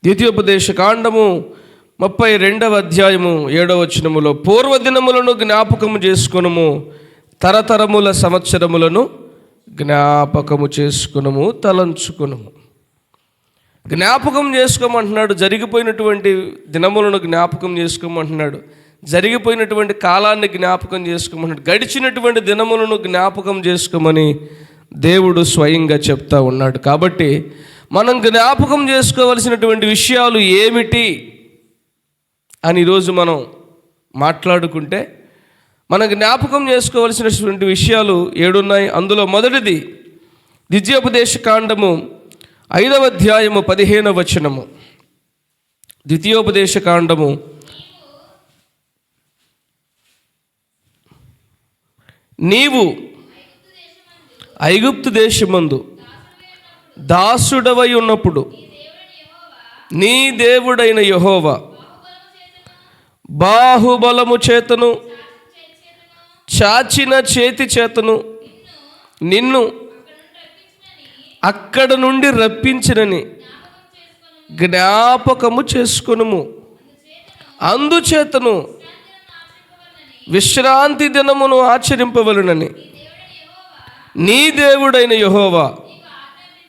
ద్వితీయోపదేశ కాండము 32వ అధ్యాయము 7వ వచనములో, పూర్వదినములను జ్ఞాపకము చేసుకొనుము, తరతరముల సంవత్సరములను జ్ఞాపకము చేసుకునము, తలంచుకునము. జ్ఞాపకం చేసుకోమంటున్నాడు. జరిగిపోయినటువంటి దినములను జ్ఞాపకం చేసుకోమంటున్నాడు. జరిగిపోయినటువంటి కాలాన్ని జ్ఞాపకం చేసుకోమంటున్నాడు. గడిచినటువంటి దినములను జ్ఞాపకం చేసుకోమని దేవుడు స్వయంగా చెప్తా ఉన్నాడు. కాబట్టి మనం జ్ఞాపకం చేసుకోవలసినటువంటి విషయాలు ఏమిటి అని ఈరోజు మనం మాట్లాడుకుంటే, మనం జ్ఞాపకం చేసుకోవలసినటువంటి విషయాలు 7 ఉన్నాయి. అందులో మొదటిది ద్వితీయోపదేశ కాండము 5వ అధ్యాయము 15వ వచనము. ద్వితీయోపదేశ కాండము నీవు ఐగుప్తు దేశమందు దాసుడవై ఉన్నప్పుడు నీ దేవుడైన యెహోవా బాహుబలము చేతను చాచిన చేతి చేతను నిన్ను అక్కడ నుండి రప్పించినని జ్ఞాపకము చేసుకొనుము. అందుచేతను విశ్రాంతి దినమును ఆచరింపవలెనని నీ దేవుడైన యెహోవా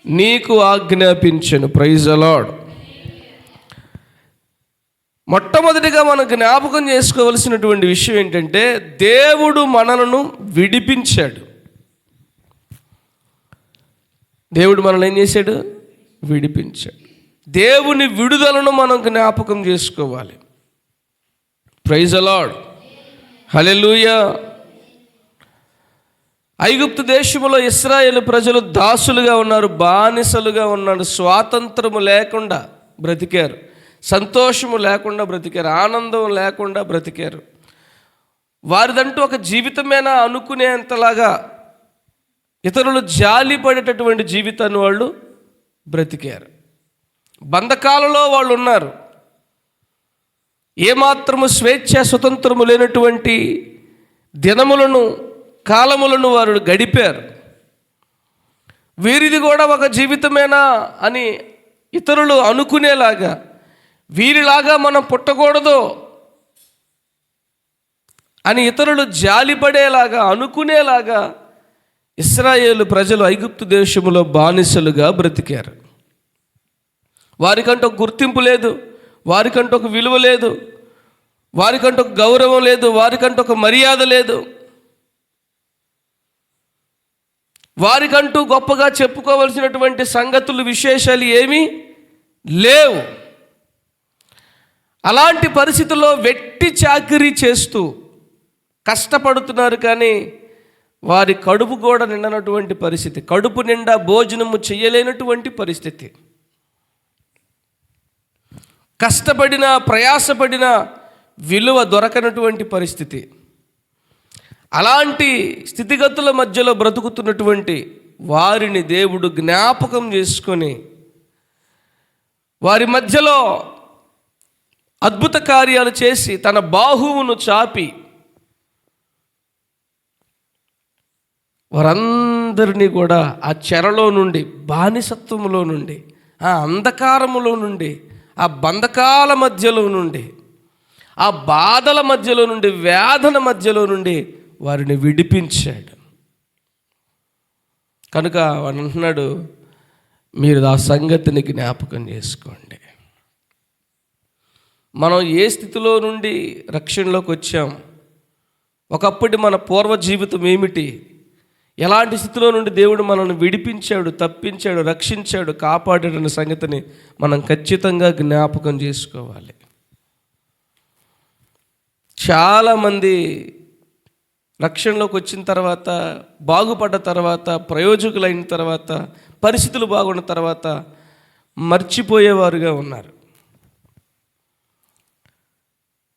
నీకు ఆజ్ఞాపించెను. Praise the lord. మొట్టమొదటిగా మనం జ్ఞాపకం చేసుకోవలసినటువంటి విషయం ఏంటంటే, దేవుడు మనలను విడిపించాడు. దేవుడు మనల్ని ఏం చేశాడు? విడిపించాడు. దేవుని విడుదలను మనం జ్ఞాపకం చేసుకోవాలి. Praise the Lord. హల్లెలూయా. ఐగుప్తు దేశములో ఇశ్రాయేలు ప్రజలు దాసులుగా ఉన్నారు, బానిసలుగా ఉన్నారు. స్వాతంత్రము లేకుండా బ్రతికారు, సంతోషము లేకుండా బ్రతికారు, ఆనందం లేకుండా బ్రతికారు. వారిదంటూ ఒక జీవితమేనా అనుకునేంతలాగా ఇతరులు జాలి పడేటటువంటి జీవితాన్ని వాళ్ళు బ్రతికారు. బంధకాలలో వాళ్ళు ఉన్నారు. ఏమాత్రము స్వేచ్ఛ స్వతంత్రము లేనటువంటి దినములను కాలములను వారు గడిపారు. వీరిది కూడా ఒక జీవితమేనా అని ఇతరులు అనుకునేలాగా, వీరిలాగా మనం పుట్టకూడదు అని ఇతరులు జాలిపడేలాగా అనుకునేలాగా ఇశ్రాయేలు ప్రజలు ఐగుప్తు దేశములో బానిసలుగా బ్రతికారు. వారికంటూ ఒక గుర్తింపు లేదు, వారికంటూ ఒక విలువ లేదు, వారికంటూ ఒక గౌరవం లేదు, వారికంటూ ఒక మర్యాద లేదు, వారికంటూ గొప్పగా చెప్పుకోవలసినటువంటి సంగతులు విశేషాలు ఏమీ లేవు. అలాంటి పరిస్థితుల్లో వెట్టి చాకిరీ చేస్తూ కష్టపడుతున్నారు. కానీ వారి కడుపు కూడా నిండనటువంటి పరిస్థితి, కడుపు నిండా భోజనము చేయలేనటువంటి పరిస్థితి, కష్టపడిన ప్రయాసపడిన విలువ దొరకనటువంటి పరిస్థితి. అలాంటి స్థితిగతుల మధ్యలో బ్రతుకుతున్నటువంటి వారిని దేవుడు జ్ఞాపకం చేసుకొని వారి మధ్యలో అద్భుత కార్యాలు చేసి తన బాహువును చాపి వారందరినీ కూడా ఆ చెరలో నుండి, బానిసత్వములో నుండి, ఆ అంధకారములో నుండి, ఆ బంధకాల మధ్యలో నుండి, ఆ బాధల మధ్యలో నుండి, వేదన మధ్యలో నుండి వారిని విడిపించాడు. కనుక వాడు అంటున్నాడు, మీరు ఆ సంగతిని జ్ఞాపకం చేసుకోండి. మనం ఏ స్థితిలో నుండి రక్షణలోకి వచ్చాం, ఒకప్పటి మన పూర్వ జీవితం ఏమిటి, ఎలాంటి స్థితిలో నుండి దేవుడు మనల్ని విడిపించాడు, తప్పించాడు, రక్షించాడు, కాపాడాడన్న సంగతిని మనం ఖచ్చితంగా జ్ఞాపకం చేసుకోవాలి. చాలామంది రక్షణలోకి వచ్చిన తర్వాత, బాగుపడ్డ తర్వాత, ప్రయోజకులైన తర్వాత, పరిస్థితులు బాగున్న తర్వాత మర్చిపోయేవారుగా ఉన్నారు,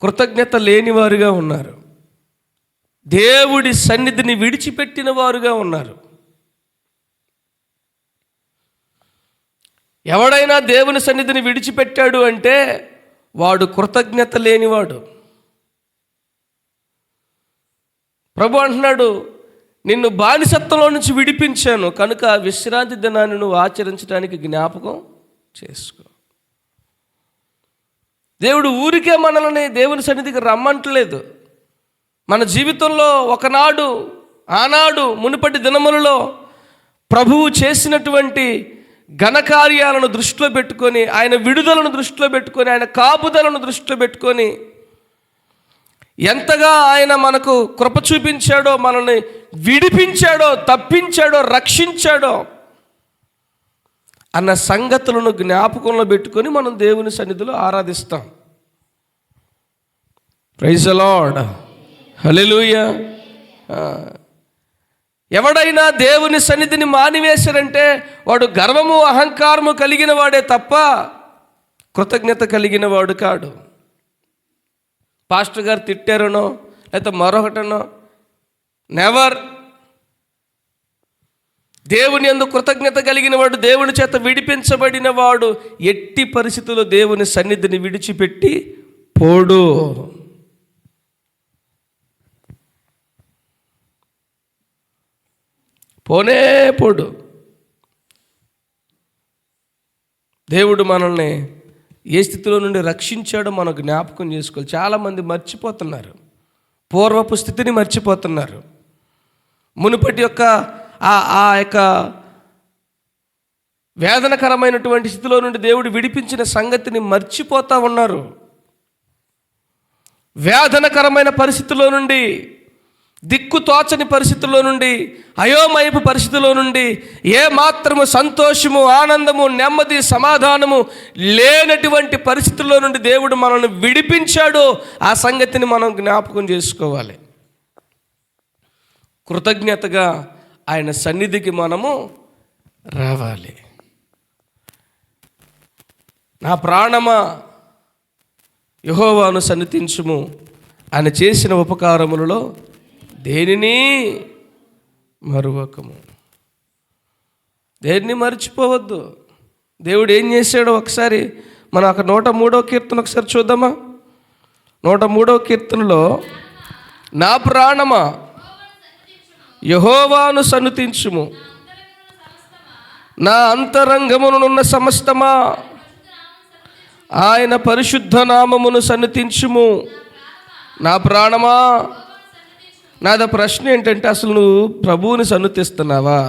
కృతజ్ఞత లేనివారుగా ఉన్నారు, దేవుడి సన్నిధిని విడిచిపెట్టిన వారుగా ఉన్నారు. ఎవడైనా దేవుని సన్నిధిని విడిచిపెట్టాడు అంటే వాడు కృతజ్ఞత లేనివాడు. ప్రభు అంటున్నాడు, నిన్ను బానిసత్వంలో నుంచి విడిపించాను కనుక విశ్రాంతి దినాన్ని నువ్వు ఆచరించడానికి జ్ఞాపకం చేసుకో. దేవుడు ఊరికే మనల్ని దేవుని సన్నిధికి రమ్మంటలేదు. మన జీవితంలో ఒకనాడు, ఆనాడు, మునుపటి దినములలో ప్రభువు చేసినటువంటి ఘనకార్యాలను దృష్టిలో పెట్టుకొని, ఆయన విడుదలను దృష్టిలో పెట్టుకొని, ఆయన కాపుదలను దృష్టిలో పెట్టుకొని, ఎంతగా ఆయన మనకు కృప చూపించాడో, మనల్ని విడిపించాడో, తప్పించాడో, రక్షించాడో అన్న సంగతులను జ్ఞాపకంలో పెట్టుకొని మనం దేవుని సన్నిధిలో ఆరాధిస్తాం. ప్రైజ్ ది లార్డ్, హల్లెలూయా. ఎవడైనా దేవుని సన్నిధిని మానివేశారంటే వాడు గర్వము, అహంకారము కలిగిన వాడే తప్ప కృతజ్ఞత కలిగిన వాడు కాడు. పాస్టర్ గారు తిట్టారనో లేకపోతే మరొకటనో, నెవర్. దేవుని యందు కృతజ్ఞత కలిగిన వాడు, దేవుని చేత విడిపించబడిన వాడు ఎట్టి పరిస్థితుల్లో దేవుని సన్నిధిని విడిచిపెట్టి పోడు. పోనే పోడు. దేవుడు మనల్ని ఏ స్థితిలో నుండి రక్షించాడో మనం జ్ఞాపకం చేసుకోవాలి. చాలామంది మర్చిపోతున్నారు, పూర్వపు స్థితిని మర్చిపోతున్నారు. మునుపటి యొక్క ఆ యొక్క వేదనకరమైనటువంటి స్థితిలో నుండి దేవుడు విడిపించిన సంగతిని మర్చిపోతూ ఉన్నారు. వేదనకరమైన పరిస్థితుల్లో నుండి, దిక్కు తోచని పరిస్థితుల్లో నుండి, అయోమయపు పరిస్థితుల్లో నుండి, ఏ మాత్రము సంతోషము, ఆనందము, నెమ్మది, సమాధానము లేనటువంటి పరిస్థితుల్లో నుండి దేవుడు మనల్ని విడిపించాడు. ఆ సంగతిని మనం జ్ఞాపకం చేసుకోవాలి. కృతజ్ఞతగా ఆయన సన్నిధికి మనము రావాలి. నా ప్రాణమా యెహోవాను సన్నిధించుము, ఆయన చేసిన ఉపకారములలో దేనిని మరువకము. దేన్ని మర్చిపోవద్దు. దేవుడు ఏం చేశాడో ఒకసారి మనం అక్కడ 103వ కీర్తన ఒకసారి చూద్దామా. 103వ కీర్తనలో, నా ప్రాణమా యెహోవాను సన్నిధించుము, నా అంతరంగమునున్న సమస్తమా ఆయన పరిశుద్ధ నామమును సన్నిధించుము. నా ప్రాణమా. నాది ప్రశ్న ఏంటంటే, అసలు నువ్వు ప్రభువుని సన్నిధిస్తున్నావా?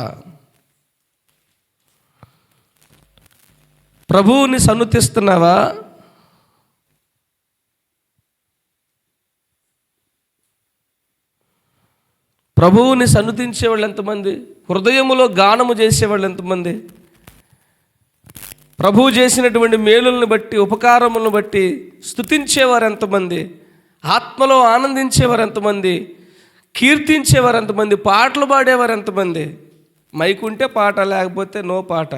ప్రభువుని సన్నిధిస్తున్నావా? ప్రభువుని సన్నిధించేవాళ్ళు ఎంతమంది? హృదయములో గానము చేసేవాళ్ళు ఎంతమంది? ప్రభువు చేసినటువంటి మేలులను బట్టి, ఉపకారములను బట్టి స్తుతించేవారు ఎంతమంది? ఆత్మలో ఆనందించేవారు ఎంతమంది? కీర్తించేవారు ఎంతమంది? పాటలు పాడేవారు ఎంతమంది? మైకుంటే పాట, లేకపోతే నో పాట.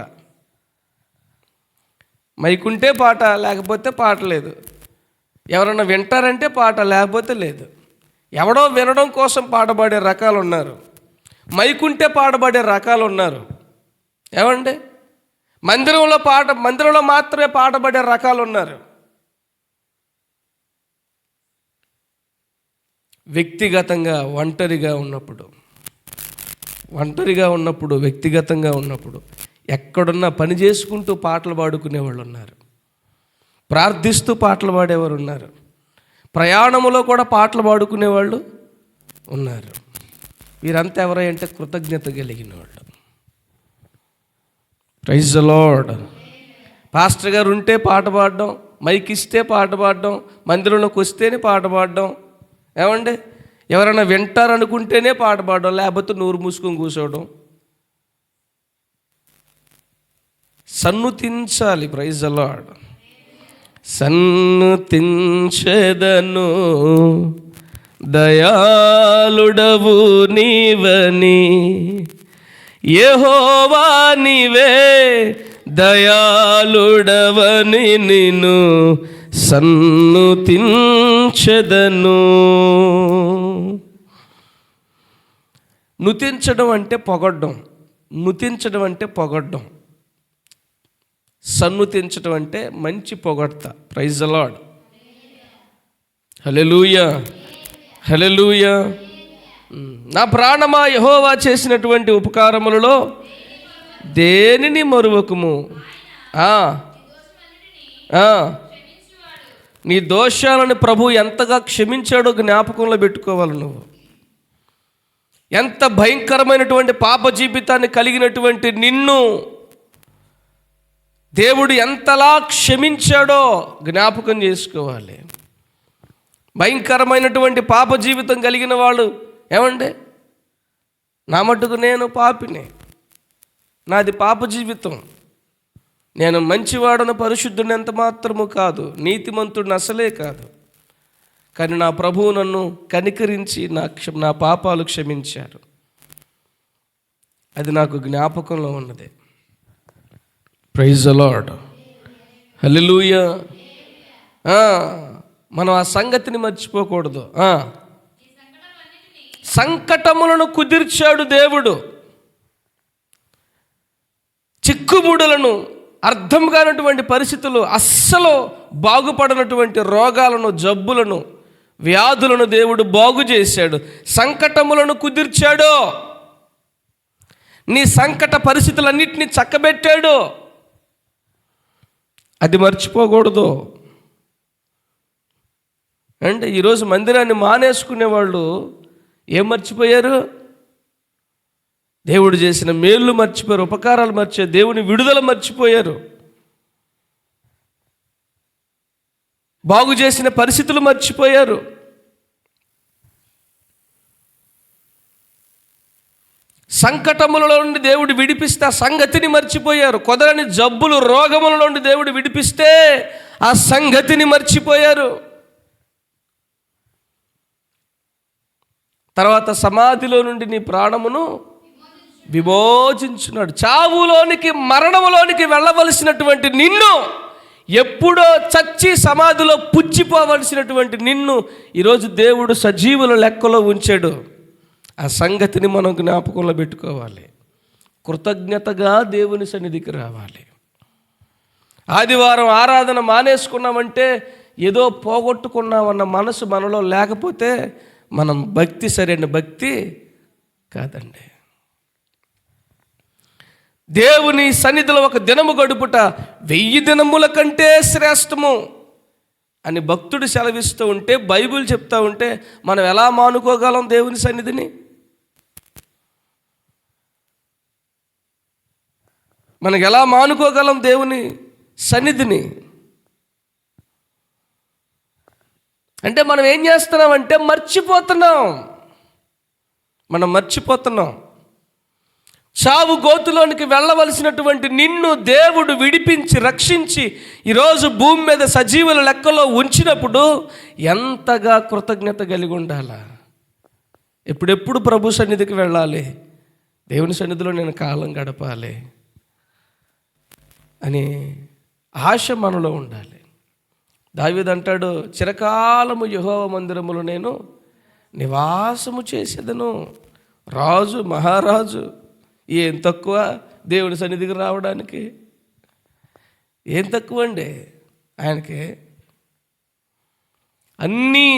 మైకుంటే పాట, లేకపోతే పాట లేదు. ఎవరన్నా వింటారంటే పాట, లేకపోతే లేదు. ఎవడో వినడం కోసం పాటపాడే రకాలు ఉన్నారు, మైకుంటే పాటపాడే రకాలు ఉన్నారు. ఏమండి, మందిరంలో మాత్రమే పాటపాడే రకాలు ఉన్నారు. వ్యక్తిగతంగా ఒంటరిగా ఉన్నప్పుడు వ్యక్తిగతంగా ఉన్నప్పుడు ఎక్కడున్నా పని చేసుకుంటూ పాటలు పాడుకునే వాళ్ళు ఉన్నారు, ప్రార్థిస్తూ పాటలు పాడేవారు ఉన్నారు, ప్రయాణములో కూడా పాటలు పాడుకునే వాళ్ళు ఉన్నారు. వీరంతా ఎవరంటే కృతజ్ఞత కలిగిన వాళ్ళు. Praise the lord. పాస్టర్ గారు ఉంటే పాట పాడడం, మైక్ ఇస్తే పాట పాడడం, మందిరంలోకి వస్తేనే పాట పాడడం. ఏమండి, ఎవరైనా వింటారనుకుంటేనే పాట పాడడం, లేకపోతే నోరు మూసుకొని కూర్చోవడం. సన్నుతించాలి. Praise the Lord. సన్నుతించెదను దయాళుడవు నీవని, యెహోవా నీవే దయాళుడవని నిన్ను సన్నుతించెదను. నుతించడం అంటే పొగడ్డం, నుతించడం అంటే పొగడ్డం, సన్నుతించడం అంటే మంచి పొగడ్త. Praise the Lord. Hallelujah, hallelujah. నా ప్రాణమా యెహోవా చేసినటువంటి ఉపకారములలో దేనిని మరువకుము. నీ దోషాలను ప్రభు ఎంతగా క్షమించాడో జ్ఞాపకంలో పెట్టుకోవాలి. నువ్వు ఎంత భయంకరమైనటువంటి పాప జీవితాన్ని కలిగినటువంటి నిన్ను దేవుడు ఎంతలా క్షమించాడో జ్ఞాపకం చేసుకోవాలి. భయంకరమైనటువంటి పాప జీవితం కలిగిన వాళ్ళు ఏమండి, నా మట్టుకు నేను పాపిని, నాది పాప జీవితం, నేను మంచివాడను, పరిశుద్ధుని ఎంత మాత్రము కాదు, నీతిమంతుడిని అసలే కాదు, కానీ నా ప్రభువు నన్ను కనికరించి నా పాపాలు క్షమించారు. అది నాకు జ్ఞాపకంలో ఉన్నది. Praise the Lord, hallelujah. మనం ఆ సంగతిని మర్చిపోకూడదు. సంకటములను కుదిర్చాడు దేవుడు. చిక్కుముడులను, అర్థం కానటువంటి పరిస్థితులు, అస్సలు బాగుపడనటువంటి రోగాలను, జబ్బులను, వ్యాధులను దేవుడు బాగు చేశాడు. సంకటములను కుదిర్చాడు. నీ సంకట పరిస్థితులన్నింటినీ చక్కబెట్టాడు. అది మర్చిపోకూడదు. అంటే ఈరోజు మందిరాన్ని మానేసుకునే వాళ్ళు ఏం మర్చిపోయారు? దేవుడు చేసిన మేళ్ళు మర్చిపోయారు, ఉపకారాలు మర్చిపోయారు, దేవుని విడుదల మర్చిపోయారు, బాగు చేసిన పరిస్థితులు మర్చిపోయారు. సంకటములలో నుండి దేవుడు విడిపిస్తే ఆ సంగతిని మర్చిపోయారు. కుదరని జబ్బులు, రోగముల నుండి దేవుడు విడిపిస్తే ఆ సంగతిని మర్చిపోయారు. తర్వాత సమాధిలో నుండి నీ ప్రాణమును విమోచించున్నాడు. చావులోనికి, మరణములోనికి వెళ్ళవలసినటువంటి నిన్ను, ఎప్పుడో చచ్చి సమాధిలో పుచ్చిపోవలసినటువంటి నిన్ను ఈరోజు దేవుడు సజీవుల లెక్కలో ఉంచాడు. ఆ సంగతిని మనం జ్ఞాపకంలో పెట్టుకోవాలి. కృతజ్ఞతగా దేవుని సన్నిధికి రావాలి. ఆదివారం ఆరాధన మానేసుకున్నామంటే ఏదో పోగొట్టుకున్నామన్న మనసు మనలో లేకపోతే మనం భక్తి సరైన భక్తి కాదండి. దేవుని సన్నిధిలో ఒక దినము గడుపుట 1000 దినముల కంటే శ్రేష్టము అని భక్తుడు సెలవిస్తూ ఉంటే, బైబిల్ చెప్తా ఉంటే మనం ఎలా మానుకోగలం దేవుని సన్నిధిని? మనకు ఎలా మానుకోగలం దేవుని సన్నిధిని? అంటే మనం ఏం చేస్తున్నామంటే మనం మర్చిపోతున్నాం. చావు గోతులోనికి వెళ్ళవలసినటువంటి నిన్ను దేవుడు విడిపించి, రక్షించి ఈరోజు భూమి మీద సజీవుల లెక్కలో ఉంచినప్పుడు ఎంతగా కృతజ్ఞత కలిగి ఉండాలా? ఎప్పుడెప్పుడు ప్రభు సన్నిధికి వెళ్ళాలి, దేవుని సన్నిధిలో నేను కాలం గడపాలి అని ఆశ మనలో ఉండాలి. దావీదు అంటాడు, చిరకాలము యెహోవా మందిరములో నేను నివాసము చేసేదను. రాజు, మహారాజు ఏం తక్కువ దేవుని సన్నిధికి రావడానికి? ఏం తక్కువ అండి ఆయనకి? అన్నీ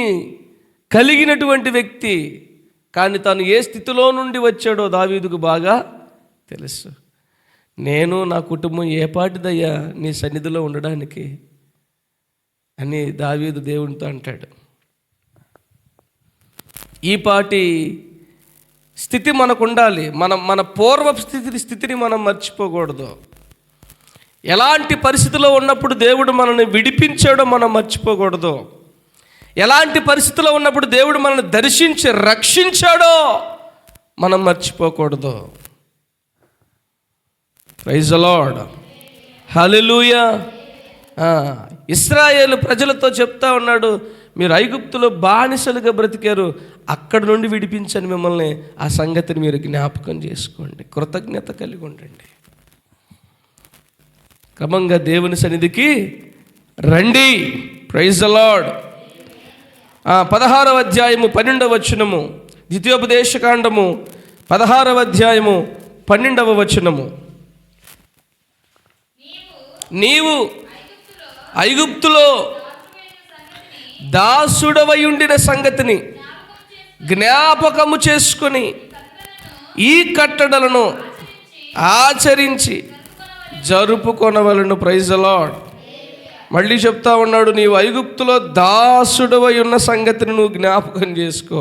కలిగినటువంటి వ్యక్తి, కానీ తాను ఏ స్థితిలో నుండి వచ్చాడో దావీదుకు బాగా తెలుసు. నేను, నా కుటుంబం ఏ పాటిదయ్యా నీ సన్నిధిలో ఉండడానికి అని దావీదు దేవునితో అంటాడు. ఈ పాటి స్థితి మనకు ఉండాలి. మన పూర్వ స్థితిని మనం మర్చిపోకూడదు. ఎలాంటి పరిస్థితిలో ఉన్నప్పుడు దేవుడు మనల్ని విడిపించాడో మనం మర్చిపోకూడదు. ఎలాంటి పరిస్థితిలో ఉన్నప్పుడు దేవుడు మనల్ని దర్శించి రక్షించాడో మనం మర్చిపోకూడదు. ప్రైజ్ ది లార్డ్, హల్లెలూయా. ఇశ్రాయేలు ప్రజలతో చెప్తా ఉన్నాడు, మీరు ఐగుప్తులో బానిసలుగా బ్రతికారు, అక్కడి నుండి విడిపించని మిమ్మల్ని. ఆ సంగతిని మీరు జ్ఞాపకం చేసుకోండి, కృతజ్ఞత కలిగి ఉండండి. క్రమంగా దేవుని సన్నిధికి రండి. Praise the lord. 16వ అధ్యాయము 12వ వచనము, ద్వితీయోపదేశకాండము 16వ అధ్యాయము 12వ వచనము. నీవు ఐగుప్తులో దాసుడవై ఉండిన సంగతిని జ్ఞాపకము చేసుకొని ఈ కట్టడలను ఆచరించి జరుపుకొనవలెను. Praise the Lord. మళ్ళీ చెప్తా ఉన్నాడు, నీవు ఐగుప్తులో దాసుడవై ఉన్న సంగతిని నువ్వు జ్ఞాపకం చేసుకో.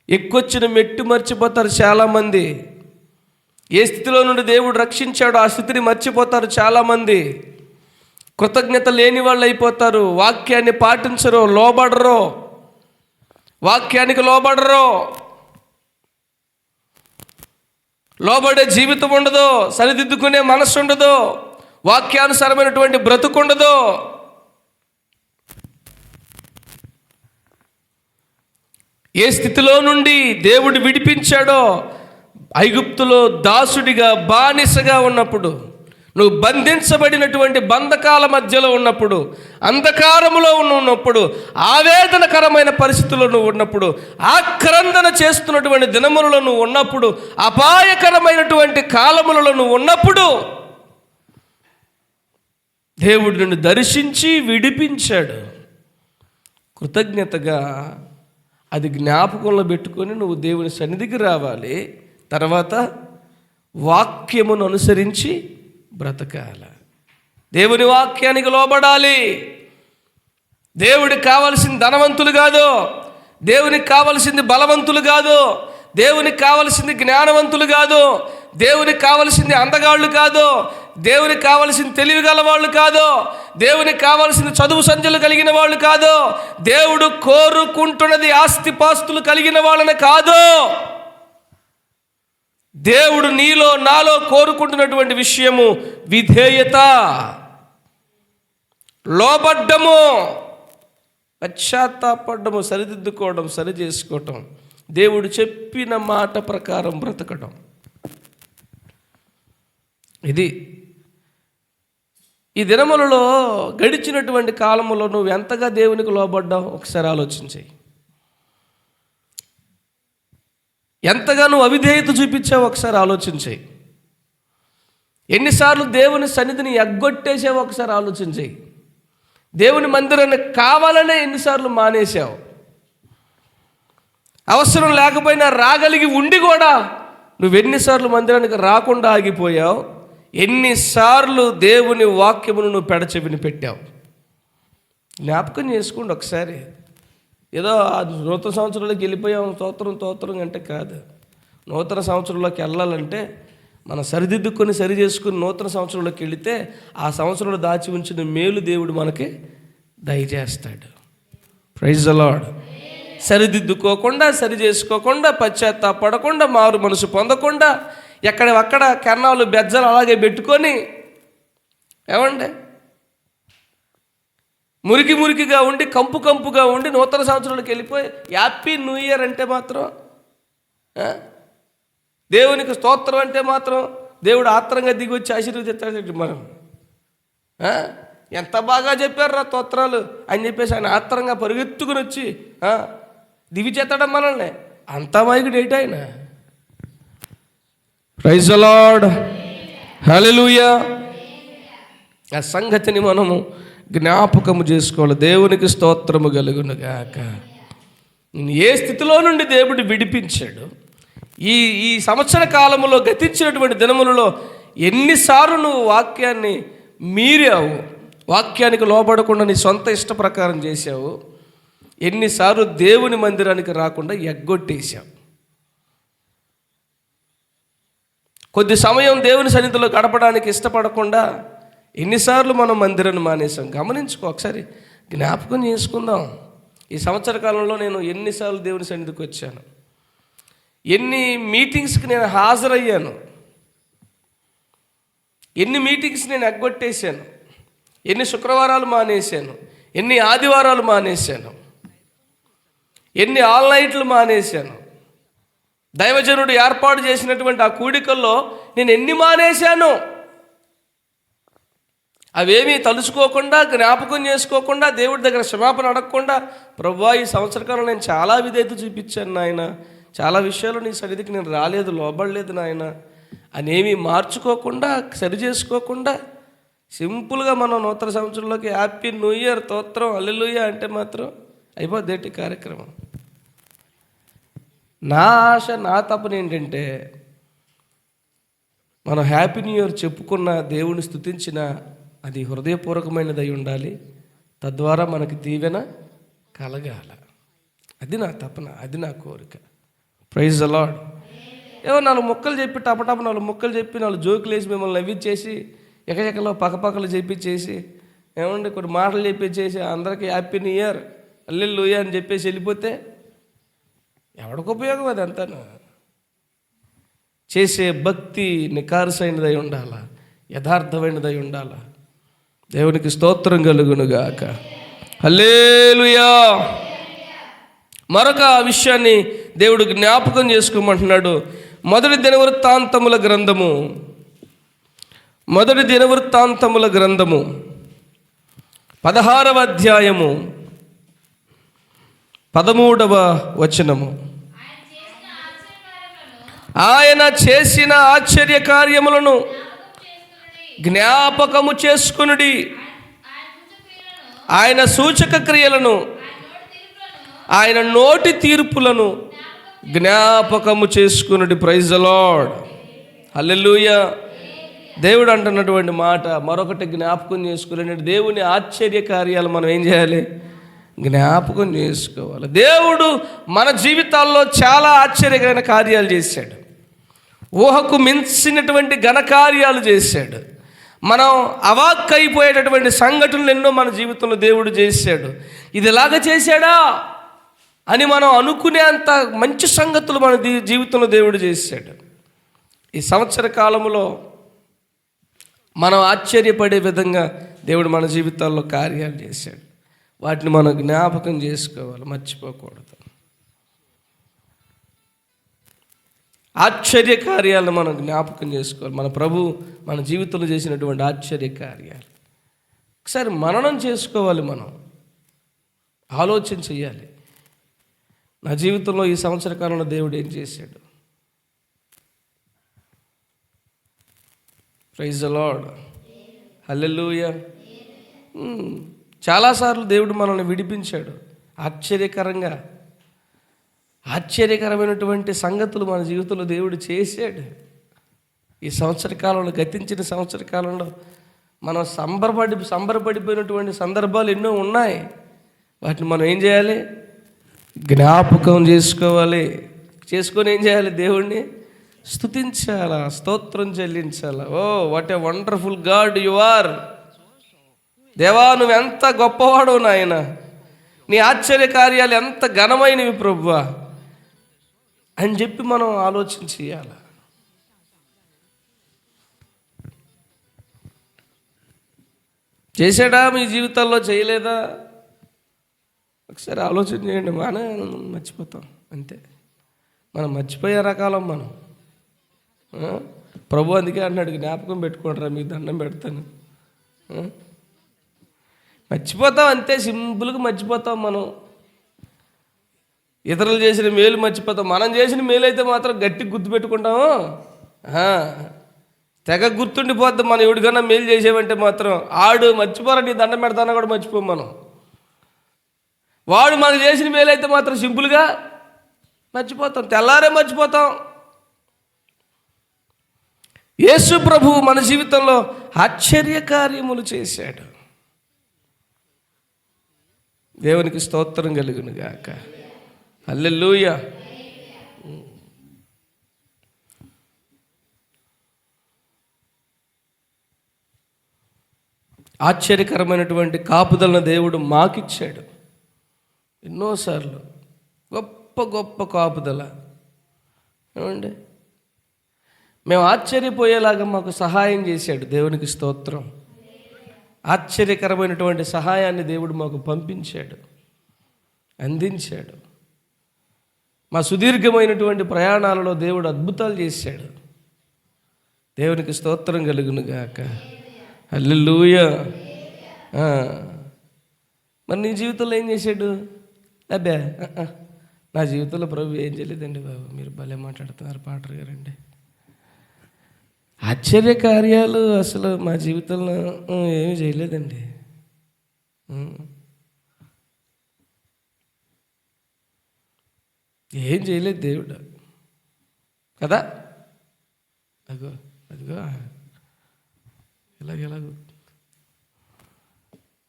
ఎక్కువచ్చిన మెట్టు మర్చిపోతారు చాలామంది. ఏ స్థితిలో నుండి దేవుడు రక్షించాడో ఆ స్థితిని మర్చిపోతారు చాలామంది. కృతజ్ఞత లేని వాళ్ళు అయిపోతారు. వాక్యాన్ని పాటించరు, లోబడరు, వాక్యానికి లోబడరు. లోబడే జీవితం ఉండదు, సరిదిద్దుకునే మనస్సు ఉండదు, వాక్యానుసారమైనటువంటి బ్రతుకుండదు. ఏ స్థితిలో నుండి దేవుడు విడిపించాడో, ఐగుప్తులో దాసుడిగా బానిసగా ఉన్నప్పుడు, నువ్వు బంధించబడినటువంటి బంధకాల మధ్యలో ఉన్నప్పుడు, అంధకారములో ఉన్నప్పుడు, ఆవేదనకరమైన పరిస్థితుల్లో నువ్వు ఉన్నప్పుడు, ఆక్రందన చేస్తున్నటువంటి దినములలో నువ్వు ఉన్నప్పుడు, అపాయకరమైనటువంటి కాలములలో నువ్వు ఉన్నప్పుడు దేవుడు నిన్ను దర్శించి విడిపించాడు. కృతజ్ఞతగా అది జ్ఞాపకంలో పెట్టుకొని నువ్వు దేవుని సన్నిధికి రావాలి. తర్వాత వాక్యమును అనుసరించి బ్రతకాల. దేవుని వాక్యానికి లోబడాలి. దేవుడికి కావలసింది ధనవంతులు కాదు, దేవునికి కావలసింది బలవంతులు కాదు, దేవునికి కావలసింది జ్ఞానవంతులు కాదు, దేవునికి కావలసింది అందగాళ్ళు కాదు, దేవునికి కావలసింది తెలివి గల వాళ్ళు కాదు, దేవునికి కావలసింది చదువు సంధ్యలు కలిగిన వాళ్ళు కాదు. దేవుడు కోరుకుంటున్నది ఆస్తిపాస్తులు కలిగిన వాళ్ళని కాదు. దేవుడు నీలో నాలో కోరుకుంటున్నటువంటి విషయము విధేయత, లోబడ్డము, పశ్చాత్తాపడ్డము, సరిదిద్దుకోవడం, సరి చేసుకోవటం, దేవుడు చెప్పిన మాట ప్రకారం బ్రతకడం. ఇది ఈ దినములలో గడిచినటువంటి కాలములో నువ్వు ఎంతగా దేవునికి లోబడ్డావు ఒకసారి ఆలోచించేయి. ఎంతగా నువ్వు అవిధేయత చూపించావు ఒకసారి ఆలోచించేయి. ఎన్నిసార్లు దేవుని సన్నిధిని ఎగ్గొట్టేసావు ఒకసారి ఆలోచించేయి. దేవుని మందిరాన్ని కావాలనే ఎన్నిసార్లు మానేశావు. అవసరం లేకపోయినా రాగలిగి ఉండి కూడా నువ్వెన్నిసార్లు మందిరానికి రాకుండా ఆగిపోయావు. ఎన్నిసార్లు దేవుని వాక్యమును నువ్వు పెడచెవిని పెట్టావు. జ్ఞాపకం చేసుకోండి ఒకసారి. ఏదో నూతన సంవత్సరంలోకి వెళ్ళిపోయాం తోత్రం అంటే కాదు. నూతన సంవత్సరంలోకి వెళ్ళాలంటే మనం సరిదిద్దుకొని సరి చేసుకుని నూతన సంవత్సరంలోకి వెళితే ఆ సంవత్సరంలో దాచి ఉంచిన మేలు దేవుడు మనకి దయచేస్తాడు. Praise the Lord. సరిదిద్దుకోకుండా, సరి చేసుకోకుండా, పశ్చాత్తాపడకుండా, మారు మనసు పొందకుండా, ఎక్కడక్కడ కన్నాలు బెజ్జలు అలాగే పెట్టుకొని, ఏమండి, మురికిగా ఉండి, కంపుగా ఉండి నూతన సంవత్సరంలోకి వెళ్ళిపోయి హ్యాపీ న్యూ ఇయర్ అంటే మాత్రం, దేవునికి స్తోత్రం అంటే మాత్రం దేవుడు ఆత్రంగా దిగి వచ్చి ఆశీర్వదిస్తాడు. మనం ఎంత బాగా చెప్పారు స్తోత్రాలు అని చెప్పేసి ఆయన ఆత్రంగా పరుగెత్తుకుని వచ్చి దివి చేస్తాడు మనల్ని. అంత మైకుడు ఏంటి ఆయన. ప్రైజ్ ది లార్డ్, హల్లెలూయా. ఆ సంగతిని మనము జ్ఞాపకము చేసుకోవాలి. దేవునికి స్తోత్రము కలుగును గాక. ఏ స్థితిలో నుండి దేవుడు విడిపించాడు, ఈ సంవత్సర కాలంలో గతించినటువంటి దినములలో ఎన్నిసార్లు నువ్వు వాక్యాన్ని మీరావు, వాక్యానికి లోబడకుండా నీ సొంత ఇష్ట ప్రకారం చేశావు, ఎన్నిసార్లు దేవుని మందిరానికి రాకుండా ఎగ్గొట్టేశావు. కొద్ది సమయం దేవుని సన్నిధిలో గడపడానికి ఇష్టపడకుండా ఎన్నిసార్లు మనం మందిరాన్ని మానేసాం. గమనించుకో, ఒకసారి జ్ఞాపకం చేసుకుందాం. ఈ సంవత్సర కాలంలో నేను ఎన్నిసార్లు దేవుని సన్నిధికి వచ్చాను, ఎన్ని మీటింగ్స్కి నేను హాజరయ్యాను, ఎన్ని మీటింగ్స్ నేను ఎగ్గొట్టేశాను, ఎన్ని శుక్రవారాలు మానేశాను, ఎన్ని ఆదివారాలు మానేశాను, ఎన్ని ఆల్ నైట్లు మానేశాను. దైవజనుడు ఏర్పాటు చేసినటువంటి ఆ కూడికల్లో నేను ఎన్ని మానేశాను. అవేమీ తలుచుకోకుండా, జ్ఞాపకం చేసుకోకుండా, దేవుడి దగ్గర క్షమాపణ అడగకుండా, ప్రభువా ఈ సంవత్సరకాలం నేను చాలా విధేయత చూపించాను నాయన, చాలా విషయాలు నీ సన్నిధికి నేను రాలేదు, లోబడలేదు నాయన అనేవి మార్చుకోకుండా, సరి చేసుకోకుండా, సింపుల్గా మనం నూతన సంవత్సరంలోకి హ్యాపీ న్యూ ఇయర్ స్తోత్రం హల్లెలూయా అంటే మాత్రం అయిపోద్దేటి కార్యక్రమం. నా ఆశ, నా తపన ఏంటంటే మనం హ్యాపీ న్యూ ఇయర్ చెప్పుకున్న, దేవుని స్తుతించిన అది హృదయపూర్వకమైనదై ఉండాలి. తద్వారా మనకి దీవెన కలగాల. అది నా తపన, అది నా కోరిక. Praise the Lord. ఏమో 4 ముక్కలు చెప్పి టపటప 4 ముక్కలు చెప్పి 4 జోకులు వేసి మిమ్మల్ని నవ్విచ్చేసి ఎకలో పక్కపక్కలు చెప్పించేసి ఏమండి కొన్ని మాటలు చెప్పించేసి అందరికీ హ్యాపీ న్యూ ఇయర్ హల్లెలూయా అని చెప్పేసి వెళ్ళిపోతే ఎవడికి ఉపయోగం? అది అంతాను. చేసే భక్తి నికార్సైనదై ఉండాలా, యథార్థమైనదై ఉండాలా. దేవునికి స్తోత్రం కలుగునుగాక. హల్లెలూయా. మరొక విషయాన్ని దేవుడు జ్ఞాపకం చేసుకోమంటున్నాడు. మొదటి దినవృత్తాంతముల గ్రంథము 16వ అధ్యాయము 13వ వచనము. ఆయన చేసిన ఆశ్చర్య కార్యములను జ్ఞాపకము చేసుకొనుడి. ఆయన సూచక క్రియలను, ఆయన నోటి తీర్పులను జ్ఞాపకము చేసుకొనుడి. Praise the Lord. హల్లెలూయా. దేవుడు అంటున్నటువంటి మాట మరొకటి జ్ఞాపకం చేసుకోలేని దేవుని ఆశ్చర్య కార్యాలు మనం ఏం చేయాలి? జ్ఞాపకం చేసుకోవాలి. దేవుడు మన జీవితాల్లో చాలా ఆశ్చర్యకరమైన కార్యాలు చేశాడు. ఊహకు మించినటువంటి ఘనకార్యాలు చేశాడు. మనం అవాక్కైపోయేటటువంటి సంఘటనలు ఎన్నో మన జీవితంలో దేవుడు చేశాడు. ఇది ఎలాగ చేశాడా అని మనం అనుకునేంత మంచి సంగతులు మన జీవితంలో దేవుడు చేశాడు. ఈ సంవత్సర కాలంలో మనం ఆశ్చర్యపడే విధంగా దేవుడు మన జీవితాల్లో కార్యాలు చేశాడు. వాటిని మనం జ్ఞాపకం చేసుకోవాలి, మర్చిపోకూడదు. ఆశ్చర్య కార్యాలను మనం జ్ఞాపకం చేసుకోవాలి. మన ప్రభు మన జీవితంలో చేసినటువంటి ఆశ్చర్య కార్యాలు ఒకసారి మననం చేసుకోవాలి. మనం ఆలోచన చేయాలి. నా జీవితంలో ఈ సంవత్సర కాలంలో దేవుడు ఏం చేశాడు? Praise the Lord. హల్లెలూయా. చాలాసార్లు దేవుడు మనల్ని విడిపించాడు. ఆశ్చర్యకరమైనటువంటి సంగతులు మన జీవితంలో దేవుడు చేశాడు. ఈ సంవత్సర కాలంలో, గతించిన సంవత్సర కాలంలో మనం సంబరపడిపోయినటువంటి సందర్భాలు ఎన్నో ఉన్నాయి. వాటిని మనం ఏం చేయాలి? జ్ఞాపకం చేసుకోవాలి. చేసుకొని ఏం చేయాలి? దేవుణ్ణి స్తుతించాలా, స్తోత్రం చెల్లించాలా. Oh what a wonderful God you are. దేవా నువ్వెంత గొప్పవాడు నాయన, నీ ఆశ్చర్య కార్యాలు ఎంత ఘనమైనవి ప్రభువా అని చెప్పి మనం ఆలోచన చేయాలి. చేశాడా మీ జీవితాల్లో? చేయలేదా? ఒకసారి ఆలోచన చేయండి. మనం మర్చిపోతాం అంతే. మనం మర్చిపోయే రకాలం మనం. ప్రభు అందుకే అన్నాడు, జ్ఞాపకం పెట్టుకుంటారా, మీకు దండం పెడతాను. మర్చిపోతాం అంతే, సింపుల్గా మర్చిపోతాం మనం. ఇతరులు చేసిన మేలు మర్చిపోతాం. మనం చేసిన మేలు అయితే మాత్రం గట్టిగా గుర్తుపెట్టుకుంటాము. తెగ గుర్తుండిపోద్దాం. మనం ఎవడికన్నా మేలు చేసేవంటే మాత్రం ఆడు మర్చిపోరండి, దండం పెడతానా కూడా మర్చిపోం మనం. వాడు మనకు చేసిన మేలు అయితే మాత్రం సింపుల్గా మర్చిపోతాం, తెల్లారే మర్చిపోతాం. యేసు ప్రభువు మన జీవితంలో ఆశ్చర్య కార్యములు చేశాడు. దేవునికి స్తోత్రం కలుగును గాక. హల్లెలూయా. ఆశ్చర్యకరమైనటువంటి కాపుదలను దేవుడు మాకిచ్చాడు ఎన్నోసార్లు. గొప్ప గొప్ప కాపుదల. ఏమండి, మేము ఆశ్చర్యపోయేలాగా మాకు సహాయం చేశాడు. దేవునికి స్తోత్రం. ఆశ్చర్యకరమైనటువంటి సహాయాన్ని దేవుడు మాకు పంపించాడు, అందించాడు. మా సుదీర్ఘమైనటువంటి ప్రయాణాలలో దేవుడు అద్భుతాలు చేశాడు. దేవునికి స్తోత్రం కలుగును గాక. హల్లెలూయా. మరి నీ జీవితంలో ఏం చేశాడు? అబ్బే నా జీవితంలో ప్రభు ఏం చేయలేదండి బాబు. మీరు భలే మాట్లాడుతున్నారు పాటర్ గారండి. ఆశ్చర్య కార్యాలు అసలు మా జీవితంలో ఏమీ చేయలేదండి. ఏం చేయలేదు దేవుడు కదా. అదిగో ఇలాగ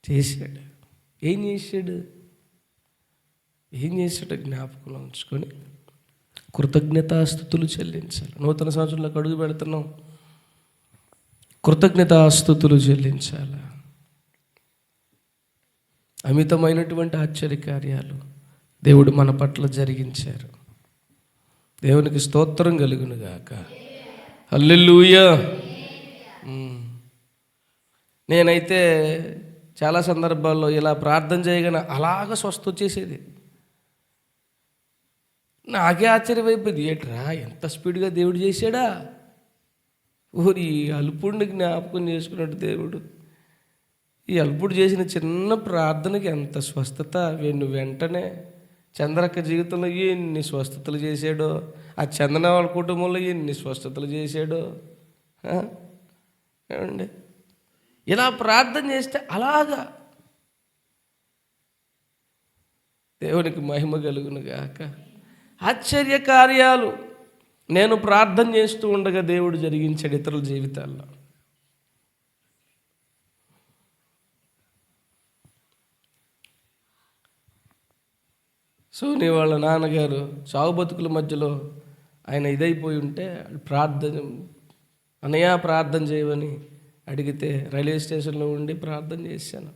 చేశాడు. ఏం చేశాడు? జ్ఞాపకంలో ఉంచుకొని కృతజ్ఞతాస్తుతులు చెల్లించాలి. నూతన సంవత్సరంలోకి అడుగు పెడుతున్నాం, కృతజ్ఞతాస్తుతులు చెల్లించాలి. అమితమైనటువంటి ఆశ్చర్యకార్యాలు దేవుడు మన పట్ల జరిగించారు. దేవునికి స్తోత్రం కలుగును గాక. హల్లెలూయా. నేనైతే చాలా సందర్భాల్లో ఇలా ప్రార్థన చేయగానే అలాగ స్వస్థ వచ్చేసేది. నాకే ఆశ్చర్యమైపోయింది, ఏట్రా ఎంత స్పీడ్గా దేవుడు చేశాడా. ఊరి అల్పుడిని జ్ఞాపకం చేసుకున్నాడు దేవుడు. ఈ అల్పుడు చేసిన చిన్న ప్రార్థనకి ఎంత స్వస్థత. వెంటనే చంద్రక్క జీవితంలో ఎన్ని స్వస్థతలు చేశాడో, ఆ చందన వాళ్ళ కుటుంబంలో ఎన్ని స్వస్థతలు చేశాడో. ఏమండి, ఇలా ప్రార్థన చేస్తే అలాగా దేవునికి మహిమ కలుగును గాక. ఆశ్చర్య కార్యాలు నేను ప్రార్థన చేస్తూ ఉండగా దేవుడు జరిగించాడు ఇతరుల జీవితాల్లో. సోని వాళ్ళ నాన్నగారు చావు బతుకుల మధ్యలో ఆయన ఇదైపోయి ఉంటే అన్నయ్య ప్రార్థన చేయమని అడిగితే రైల్వే స్టేషన్లో ఉండి ప్రార్థన చేశాను.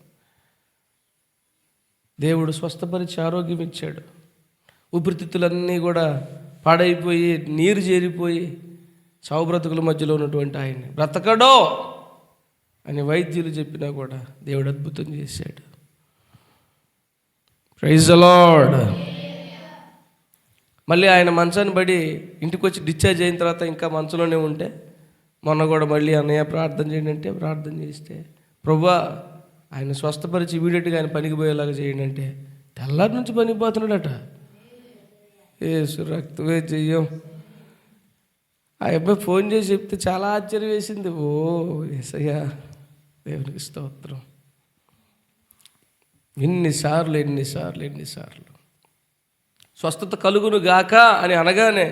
దేవుడు స్వస్థపరిచి ఆరోగ్యం ఇచ్చాడు. ఊపిరితిత్తులన్నీ కూడా పాడైపోయి నీరు చేరిపోయి చావు బ్రతుకుల మధ్యలో ఉన్నటువంటి ఆయన్ని బ్రతకడో అని వైద్యులు చెప్పినా కూడా దేవుడు అద్భుతం చేశాడు. Praise the Lord. మళ్ళీ ఆయన మంచాన్ని పడి ఇంటికి వచ్చి డిశ్చార్జ్ అయిన తర్వాత ఇంకా మంచంలోనే ఉంటే మొన్న కూడా మళ్ళీ అన్నయ్య ప్రార్థన చేయండి అంటే ప్రార్థన చేస్తే, ప్రభువా ఆయన స్వస్థపరిచి ఇమీడియట్గా ఆయన పనికి పోయేలాగా చేయండి అంటే తెల్లారి నుంచి పనికి పోతున్నాడట. యేసు రక్తమే చెయ్యం. ఆ అబ్బాయి ఫోన్ చేసి చెప్తే చాలా ఆశ్చర్యం వేసింది. ఓ యేసయ్యా, దేవునికి స్తోత్రం. ఎన్నిసార్లు స్వస్థత కలుగును గాక అని అనగానే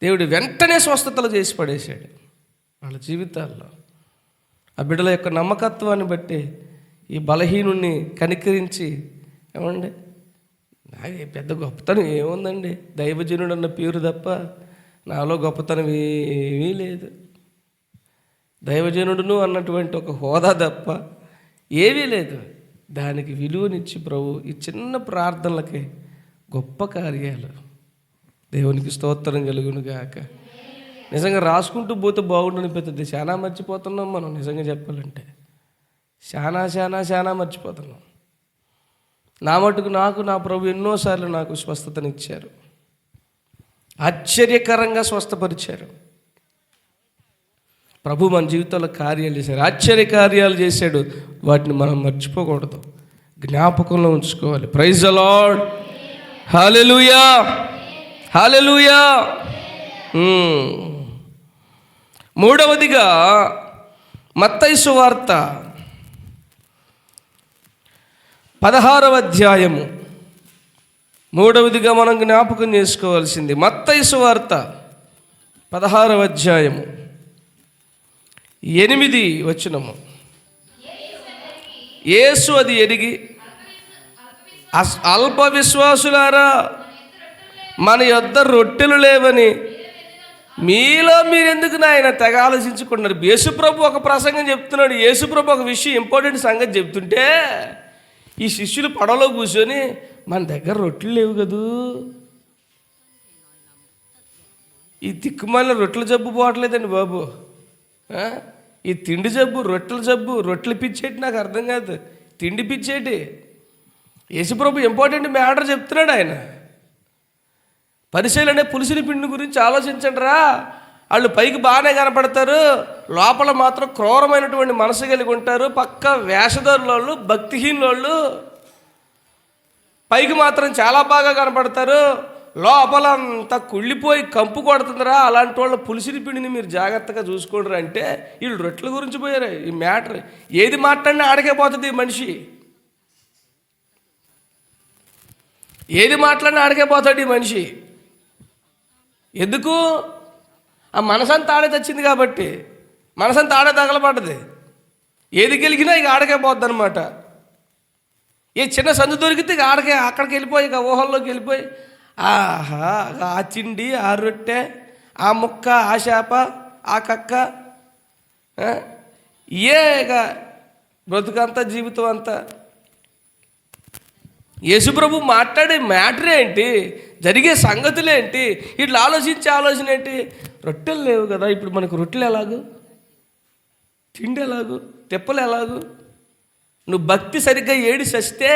దేవుడు వెంటనే స్వస్థతలు చేసి పడేశాడు వాళ్ళ జీవితాల్లో. ఆ బిడ్డల యొక్క నమ్మకత్వాన్ని బట్టి ఈ బలహీనుణ్ణి కనికరించి, ఏమండి నాకు పెద్ద గొప్పతనం ఏముందండి, దైవజనుడు అన్న పేరు తప్ప నాలో గొప్పతనం ఏమీ లేదు. దైవజనుడును అన్నటువంటి ఒక హోదా తప్ప ఏమీ లేదు. దానికి విలువనిచ్చి ప్రభు ఈ చిన్న ప్రార్థనలకి గొప్ప కార్యాలు. దేవునికి స్తోత్రం కలుగును గాక. నిజంగా రాసుకుంటూ పోతే బాగుండని పెద్దది చాలా మర్చిపోతున్నాం మనం. నిజంగా చెప్పాలంటే చాలా మర్చిపోతున్నాం. నా మటుకు నా ప్రభు ఎన్నోసార్లు నాకు స్వస్థతనిచ్చారు, ఆశ్చర్యకరంగా స్వస్థపరిచారు. ప్రభు మన జీవితంలో కార్యాలు చేశారు, ఆశ్చర్య కార్యాలు చేశాడు. వాటిని మనం మర్చిపోకూడదు, జ్ఞాపకంలో ఉంచుకోవాలి. Praise the Lord. Hallelujah, hallelujah. మూడవదిగా మత్తయి సువార్త 16వ అధ్యాయము. మూడవదిగా మనం జ్ఞాపకం చేసుకోవాల్సింది మత్తయి సువార్త 16వ అధ్యాయము 8 వచనము. యేసు అది ఎరిగి, అల్ప విశ్వాసులారా, మన యొద్ద రొట్టెలు లేవని మీలో మీరెందుకు నాయన తెగ ఆలోచించుకుంటున్నారు. యేసుప్రభు ఒక ప్రసంగం చెప్తున్నాడు. యేసుప్రభు ఒక విషయం ఇంపార్టెంట్ సంగతి చెప్తుంటే ఈ శిష్యులు పడవలో కూర్చొని మన దగ్గర రొట్టెలు లేవు కదూ, ఈ తిక్కుమాలిన రొట్టెల జబ్బు పోవట్లేదండి బాబు, ఈ తిండి జబ్బు, రొట్టెల జబ్బు, రొట్టెలు పిచ్చేటి నాకు అర్థం కాదు, తిండి పిచ్చేటి. యేసుప్రభు ఇంపార్టెంట్ మ్యాటర్ చెప్తున్నాడు. ఆయన పరిచయులు అనే పులిసిన పిండి గురించి ఆలోచించండి రా. వాళ్ళు పైకి బాగానే కనపడతారు, లోపల మాత్రం క్రూరమైనటువంటి మనసు కలిగి ఉంటారు. పక్క వేషధారులు, భక్తిహీనులు. పైకి మాత్రం చాలా బాగా కనపడతారు, లోపల అంతా కుళ్ళిపోయి కంపు కొడుతుందిరా. అలాంటి వాళ్ళ పులిసిన పిండిని మీరు జాగ్రత్తగా చూసుకోండి అంటే వీళ్ళు రొట్టెల గురించి పోయారు. ఈ మ్యాటర్ ఏది మాట్లాడినా ఆడకే పోతుంది ఈ మనిషి, ఏది మాట్లాడినా ఆడకే పోతాడు ఈ మనిషి. ఎందుకు? ఆ మనసంతా ఆడే తెచ్చింది కాబట్టి, మనసంతా ఆడే తగలబడ్డది. ఏది గెలిగినా ఇక ఆడకే పోద్ది అనమాట. ఏ చిన్న సందు దొరికితే ఇక ఆడకే అక్కడికి వెళ్ళిపోయి ఇక ఊహల్లోకి వెళ్ళిపోయి ఆహా ఆ తిండి, ఆ రొట్టె, ఆ ముక్క, ఆ చేప, ఆ కక్క, ఇక బ్రతుకంతా జీవితం అంతా. యేసుప్రభు మాట్లాడే మ్యాటర్ ఏంటి, జరిగే సంగతులేంటి, ఇట్లా ఆలోచించే ఆలోచన ఏంటి? రొట్టెలు లేవు కదా, ఇప్పుడు మనకు రొట్టెలు ఎలాగు, తిండి ఎలాగు, తెప్పలు ఎలాగు? నువ్వు భక్తి సరిగ్గా ఏడి సస్తే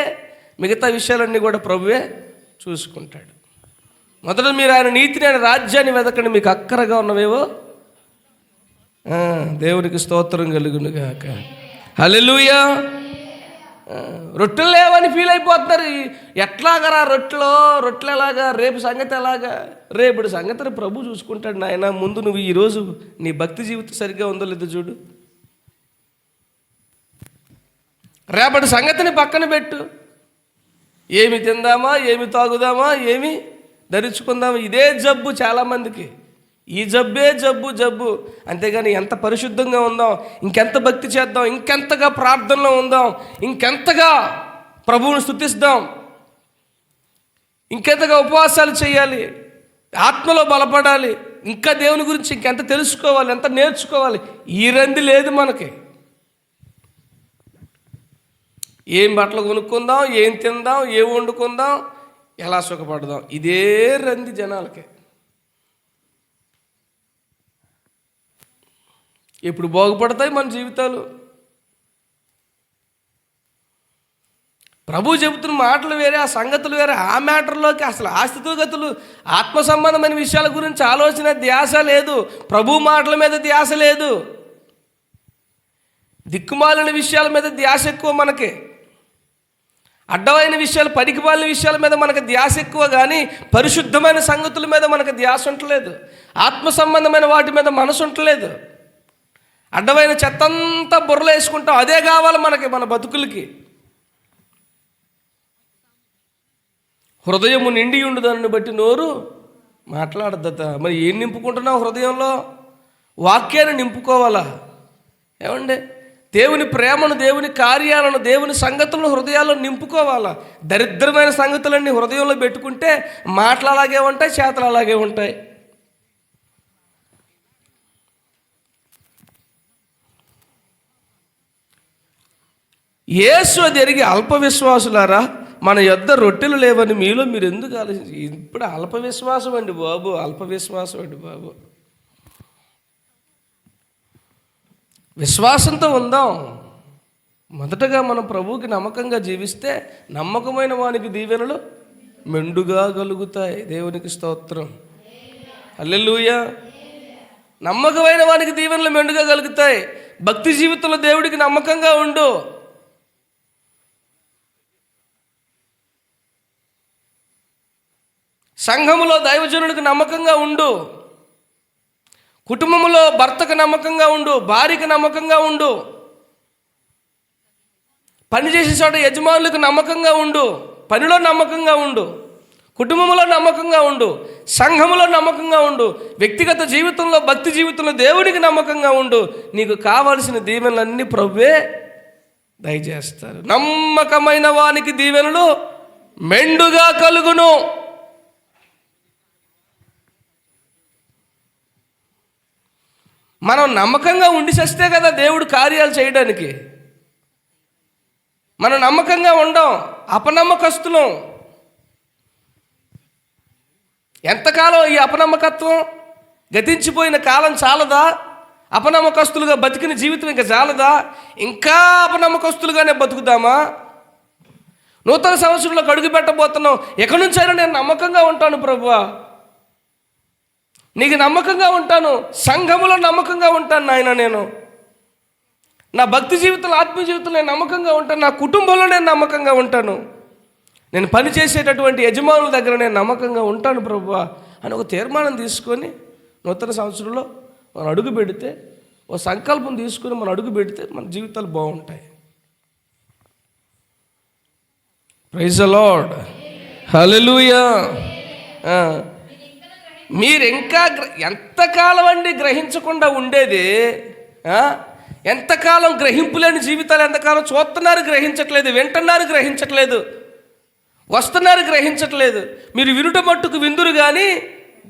మిగతా విషయాలన్నీ కూడా ప్రభువే చూసుకుంటాడు. మొదట మీరు ఆయన నీతిని, ఆయన రాజ్యాన్ని వెతకండి, మీకు అక్కరగా ఉన్నవేవో దేవునికి స్తోత్రం కలుగును గాక. హల్లెలూయా. రొట్టెలు లేవని ఫీల్ అయిపోతున్నారు. ఎట్లాగరా రొట్టెలు ఎలాగా, రేపు సంగతి ఎలాగా? రేపటి సంగతిని ప్రభు చూసుకుంటాడు. నాయన ముందు నువ్వు ఈరోజు నీ భక్తి జీవితం సరిగ్గా ఉందో లేదో చూడు. రేపటి సంగతిని పక్కన పెట్టు. ఏమి తిందామా, ఏమి తాగుదామా, ఏమి ధరించుకుందామా, ఇదే జబ్బు చాలామందికి. ఈ జబ్బే జబ్బు. అంతేగాని ఎంత పరిశుద్ధంగా ఉందాం, ఇంకెంత భక్తి చేద్దాం, ఇంకెంతగా ప్రార్థనలో ఉందాం, ఇంకెంతగా ప్రభువుని స్తుతిస్తాం, ఇంకెంతగా ఉపవాసాలు చేయాలి, ఆత్మలో బలపడాలి, ఇంకా దేవుని గురించి ఇంకెంత తెలుసుకోవాలి, ఎంత నేర్చుకోవాలి, ఈ రంది లేదు మనకి. ఏం బట్టలు కొనుక్కుందాం, ఏం తిందాం, ఏం వండుకుందాం, ఎలా సుఖపడదాం, ఇదే రంది జనాలకి. ఎప్పుడు బాగుపడతాయి మన జీవితాలు? ప్రభు చెబుతున్న మాటలు వేరే, ఆ సంగతులు వేరే. ఆ మ్యాటర్లోకి అసలు ఆ స్థితిగతులు, ఆత్మ సంబంధమైన విషయాల గురించి ఆలోచన, ధ్యాస లేదు. ప్రభు మాటల మీద ధ్యాస లేదు. దిక్కుమాలిన విషయాల మీద ధ్యాస ఎక్కువ మనకి. అడ్డమైన విషయాలు, పనికిమాలిన విషయాల మీద మనకు ధ్యాస ఎక్కువ, కానీ పరిశుద్ధమైన సంగతుల మీద మనకు ధ్యాస ఉండలేదు. ఆత్మ సంబంధమైన వాటి మీద మనసు ఉండలేదు. అడ్డమైన చెత్తంతా బుర్రలో వేసుకుంటాం, అదే కావాలి మనకి, మన బతుకులకి. హృదయము నిండి ఉండు, దాన్ని బట్టి నోరు మాట్లాడద్దట. మరి ఏం నింపుకుంటున్నావు హృదయంలో? వాక్యాన్ని నింపుకోవాలా? ఏమండి, దేవుని ప్రేమను, దేవుని కార్యాలను, దేవుని సంగతులను హృదయాల్లో నింపుకోవాలా. దరిద్రమైన సంగతులన్నీ హృదయంలో పెట్టుకుంటే మాటలు అలాగే ఉంటాయి, చేతలు అలాగే ఉంటాయి. యేసు అది ఎరిగి, అల్ప విశ్వాసులారా, మన యొద్ద రొట్టెలు లేవని మీలో మీరు ఎందుకు ఆలోచించి? ఇప్పుడు అల్ప విశ్వాసం అండి బాబు, అల్ప విశ్వాసం అండి బాబు. విశ్వాసంతో ఉందాం. మొదటగా మనం ప్రభువుకి నమ్మకంగా జీవిస్తే నమ్మకమైన వానికి దీవెనలు మెండుగా కలుగుతాయి. దేవునికి స్తోత్రం. హల్లెలూయా. నమ్మకమైన వానికి దీవెనలు మెండుగా కలుగుతాయి. భక్తి జీవితంలో దేవుడికి నమ్మకంగా ఉండు. సంఘములో దైవజనుడికి నమ్మకంగా ఉండు. కుటుంబంలో భర్తకు నమ్మకంగా ఉండు, భార్యకు నమ్మకంగా ఉండు. పనిచేసే చోట యజమానులకు నమ్మకంగా ఉండు, పనిలో నమ్మకంగా ఉండు, కుటుంబంలో నమ్మకంగా ఉండు, సంఘములో నమ్మకంగా ఉండు, వ్యక్తిగత జీవితంలో, భక్తి జీవితంలో దేవునికి నమ్మకంగా ఉండు. నీకు కావలసిన దీవెనలన్నీ ప్రభువే దయచేస్తారు. నమ్మకమైన వానికి దీవెనలు మెండుగా కలుగును. మనం నమ్మకంగా ఉండి చేస్తే కదా దేవుడు కార్యాలు చేయడానికి. మనం నమ్మకంగా ఉండం, అపనమ్మకస్తులం. ఎంతకాలం ఈ అపనమ్మకత్వం? గతించిపోయిన కాలం చాలదా? అపనమ్మకస్తులుగా బతికిన జీవితం ఇంకా చాలదా? ఇంకా అపనమ్మకస్తులుగానే బతుకుదామా? నూతన సంవత్సరంలో అడుగు పెట్టబోతున్నాం. ఎక్కడి నుంచైనా నేను నమ్మకంగా ఉంటాను ప్రభువా, నీకు నమ్మకంగా ఉంటాను, సంఘములో నమ్మకంగా ఉంటాను నాయన, నేను నా భక్తి జీవితంలో, ఆత్మీయ జీవితంలో నేను నమ్మకంగా ఉంటాను, నా కుటుంబంలో నేను నమ్మకంగా ఉంటాను, నేను పనిచేసేటటువంటి యజమానుల దగ్గర నేను నమ్మకంగా ఉంటాను ప్రభువా అని ఒక తీర్మానం తీసుకొని నూతన సంవత్సరంలో మనం అడుగు పెడితే, ఓ సంకల్పం తీసుకొని మనం అడుగు పెడితే మన జీవితాలు బాగుంటాయి. Praise the Lord. హల్లెలూయా. మీరు ఇంకా ఎంతకాలం అండి గ్రహించకుండా ఉండేది? ఎంతకాలం గ్రహింపులేని జీవితాలు ఎంతకాలం చూస్తున్నారు, గ్రహించట్లేదు, వింటున్నారు, గ్రహించట్లేదు, వస్తున్నారు, గ్రహించట్లేదు. మీరు వినుట మట్టుకు విందురు కానీ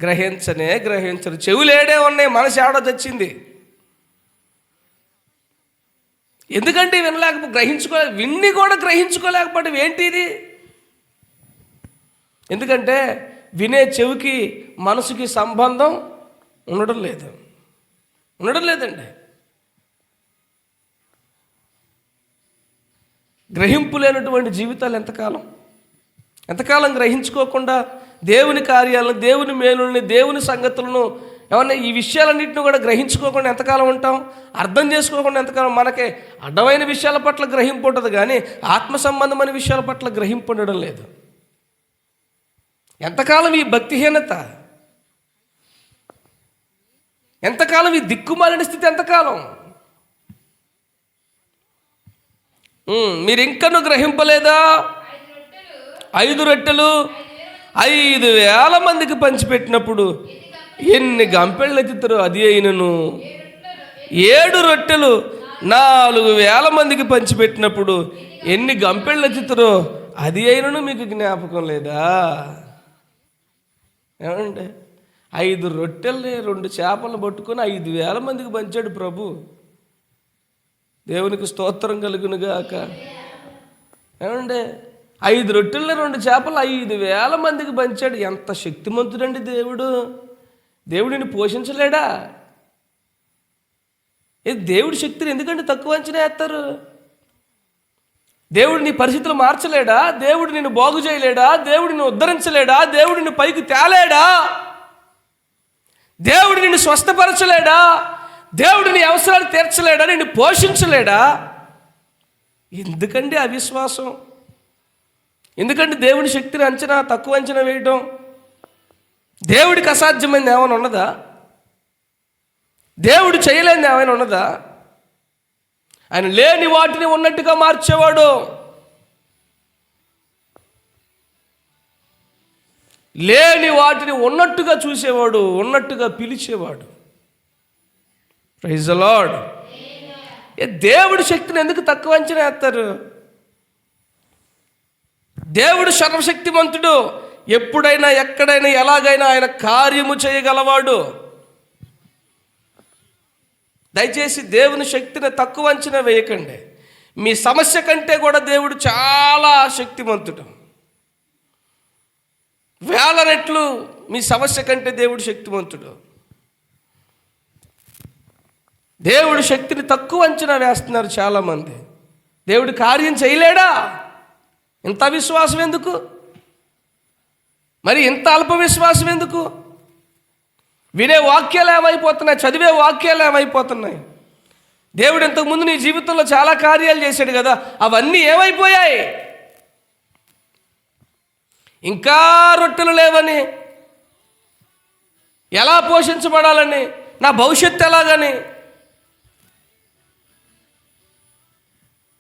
గ్రహించరు. చెవులేడే ఉన్నాయి, మనసు ఏడో తెచ్చింది. ఎందుకంటే విన్ని కూడా గ్రహించుకోలేకపోవడం ఏంటి ఇది? ఎందుకంటే వినే చెవికి మనసుకి సంబంధం ఉండడం లేదండి. గ్రహింపు లేనటువంటి జీవితాలు ఎంతకాలం గ్రహించుకోకుండా దేవుని కార్యాలను, దేవుని మేలుల్ని, దేవుని సంగతులను, ఏమన్నా ఈ విషయాలన్నింటినీ కూడా గ్రహించుకోకుండా ఎంతకాలం ఉంటాం? అర్థం చేసుకోకుండా ఎంతకాలం? మనకే అడ్డమైన విషయాల పట్ల గ్రహింపు ఉంటుంది కానీ ఆత్మ సంబంధమైన విషయాల పట్ల గ్రహింపు ఉండడం లేదు. ఎంతకాలం ఈ భక్తిహీనత, ఎంతకాలం ఈ దిక్కుమాలిన స్థితి, ఎంతకాలం? మీరు ఇంకనూ గ్రహింపలేదా? 5 రొట్టెలు 5,000 మందికి పంచిపెట్టినప్పుడు ఎన్ని గంపెళ్ళు ఎత్తుతారో అది అయినను. 7 రొట్టెలు 4,000 మందికి పంచిపెట్టినప్పుడు ఎన్ని గంపెళ్ళు ఎత్తుతారో అది అయినను మీకు జ్ఞాపకం లేదా? ఏమంటే 5 రొట్టెల్ని 2 చేపలు పట్టుకొని 5,000 మందికి పంచాడు ప్రభు. దేవునికి స్తోత్రం కలుగునుగాక. ఏమంటే 5 రొట్టెల్ని 2 చేపలు 5,000 మందికి పంచాడు. ఎంత శక్తిమంతుడండి దేవుడు! దేవుడిని పోషించలేడా? దేవుడి శక్తిని ఎందుకంటే తక్కువ అంచనా వేస్తారు? దేవుడు నీ పరిస్థితులు మార్చలేడా? దేవుడు నిన్ను బాగు చేయలేడా? దేవుడిని ఉద్ధరించలేడా? దేవుడిని పైకి తేలేడా? దేవుడు నిన్ను స్వస్థపరచలేడా? దేవుడు నీ అవసరాలు తీర్చలేడా? నిన్ను పోషించలేడా? ఎందుకండి అవిశ్వాసం? ఎందుకంటే దేవుని శక్తిని తక్కువ అంచనా వేయటం? దేవుడికి అసాధ్యమైంది ఏమైనా ఉన్నదా? దేవుడు చేయలేనిది ఏమైనా ఉన్నదా? ఆయన లేని వాటిని ఉన్నట్టుగా మార్చేవాడు, లేని వాటిని ఉన్నట్టుగా చూసేవాడు, ఉన్నట్టుగా పిలిచేవాడు. Praise the lord. దేవుడి శక్తిని ఎందుకు తక్కువ అంచనా వేస్తారు? దేవుడు సర్వశక్తిమంతుడు. ఎప్పుడైనా, ఎక్కడైనా, ఎలాగైనా ఆయన కార్యము చేయగలవాడు. దయచేసి దేవుని శక్తిని తక్కువ అంచనా వేయకండి. మీ సమస్య కంటే కూడా దేవుడు చాలా శక్తిమంతుడు. 1000 రెట్లు మీ సమస్య కంటే దేవుడు శక్తిమంతుడు. దేవుడు శక్తిని తక్కువ అంచనా వేస్తున్నారు చాలామంది. దేవుడు కార్యం చేయలేడా? ఇంత విశ్వాసం ఎందుకు? మరి ఇంత అల్ప విశ్వాసం ఎందుకు? వినే వాక్యాలు ఏమైపోతున్నాయి? చదివే వాక్యాలు ఏమైపోతున్నాయి? దేవుడు ఇంతకుముందు నీ జీవితంలో చాలా కార్యాలు చేశాడు కదా, అవన్నీ ఏమైపోయాయి? ఇంకా రొట్టెలు లేవని, ఎలా పోషించబడాలని, నా భవిష్యత్తు ఎలాగని.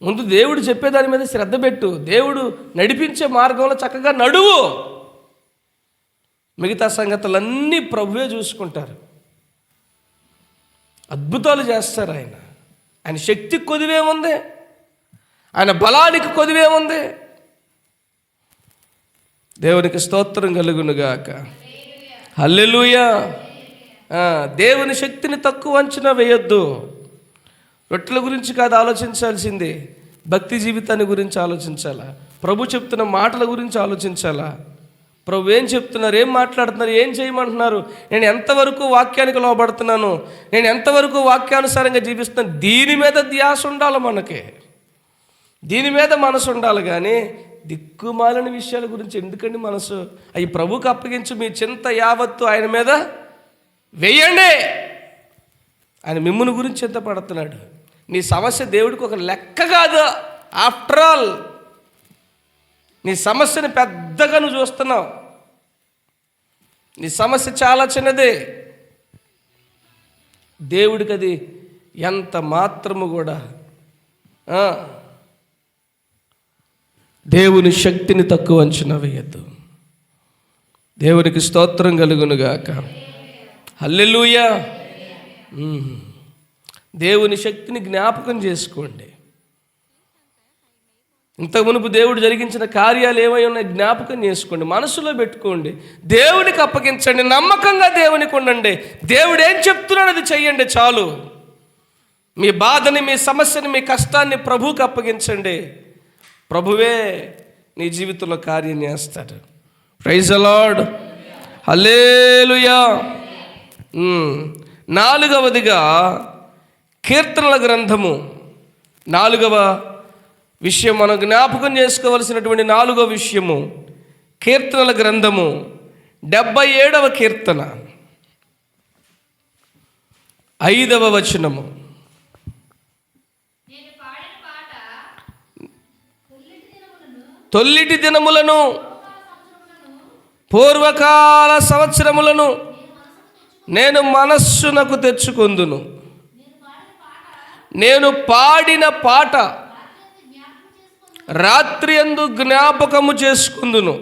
ముందు దేవుడు చెప్పేదాని మీద శ్రద్ధ పెట్టు. దేవుడు నడిపించే మార్గంలో చక్కగా నడువు. మిగతా సంగతులన్నీ ప్రభువే చూసుకుంటారు. అద్భుతాలు చేస్తారు ఆయన. ఆయన శక్తికి కొదువేముంది? ఆయన బలానికి కొదువేముంది? దేవునికి స్తోత్రం కలుగునుగాక. హల్లెలూయా. దేవుని శక్తిని తక్కువ అంచనా వేయొద్దు. రొట్టెల గురించి కాదు ఆలోచించాల్సిందే, భక్తి జీవితాన్ని గురించి ఆలోచించాలా. ప్రభు చెప్తున్న మాటల గురించి ఆలోచించాలా. ప్రభు ఏం చెప్తున్నారు, ఏం మాట్లాడుతున్నారు, ఏం చేయమంటున్నారు, నేను ఎంతవరకు వాక్యానికి లోబడుతున్నాను, నేను ఎంతవరకు వాక్యానుసారంగా జీవిస్తున్నాను, దీని మీద ధ్యాస ఉండాలి. మనకి దీని మీద మనసు ఉండాలి. కానీ దిక్కుమాలిన విషయాల గురించి ఎందుకండి మనసు? అవి ప్రభువుకి అప్పగించి మీ చింత యావత్తు ఆయన మీద వేయండి. ఆయన మిమ్ముని గురించి చింత పడుతున్నాడు. నీ సమస్య దేవుడికి ఒక లెక్క కాదు. ఆఫ్టర్ ఆల్ నీ సమస్యని పెద్దగా నువ్వు చూస్తున్నావు. నీ సమస్య చాలా చిన్నదే. దేవుడికి అది ఎంత మాత్రము కూడా దేవుని శక్తిని తక్కువ అంచనా వేయద్దు. దేవునికి స్తోత్రం కలుగునుగాక. హల్లెలూయా. దేవుని శక్తిని జ్ఞాపకం చేసుకోండి. ఇంతకు మునుపు దేవుడు జరిగించిన కార్యాలు ఏమై ఉన్నాయి జ్ఞాపకం చేసుకోండి, మనసులో పెట్టుకోండి, దేవునికి అప్పగించండి, నమ్మకంగా దేవునికి ఉండండి. దేవుడు ఏం చెప్తున్నాడు అది చెయ్యండి చాలు. మీ బాధని, మీ సమస్యని, మీ కష్టాన్ని ప్రభువుకి అప్పగించండి. ప్రభువే నీ జీవితంలో కార్యం చేస్తాడు. ప్రైజ్ ది లార్డ్, హల్లెలూయా. నాలుగవదిగా కీర్తనల గ్రంథము. నాలుగవ విషయం, మనం జ్ఞాపకం చేసుకోవలసినటువంటి నాలుగవ విషయము కీర్తనల గ్రంథము 77వ కీర్తన 5వ వచనము. తొల్లిటి దినములను పూర్వకాల సంవత్సరములను నేను మనస్సునకు తెచ్చుకొందును. నేను పాడిన పాట రాత్రి యందు జ్ఞాపకము చేసుకుందును.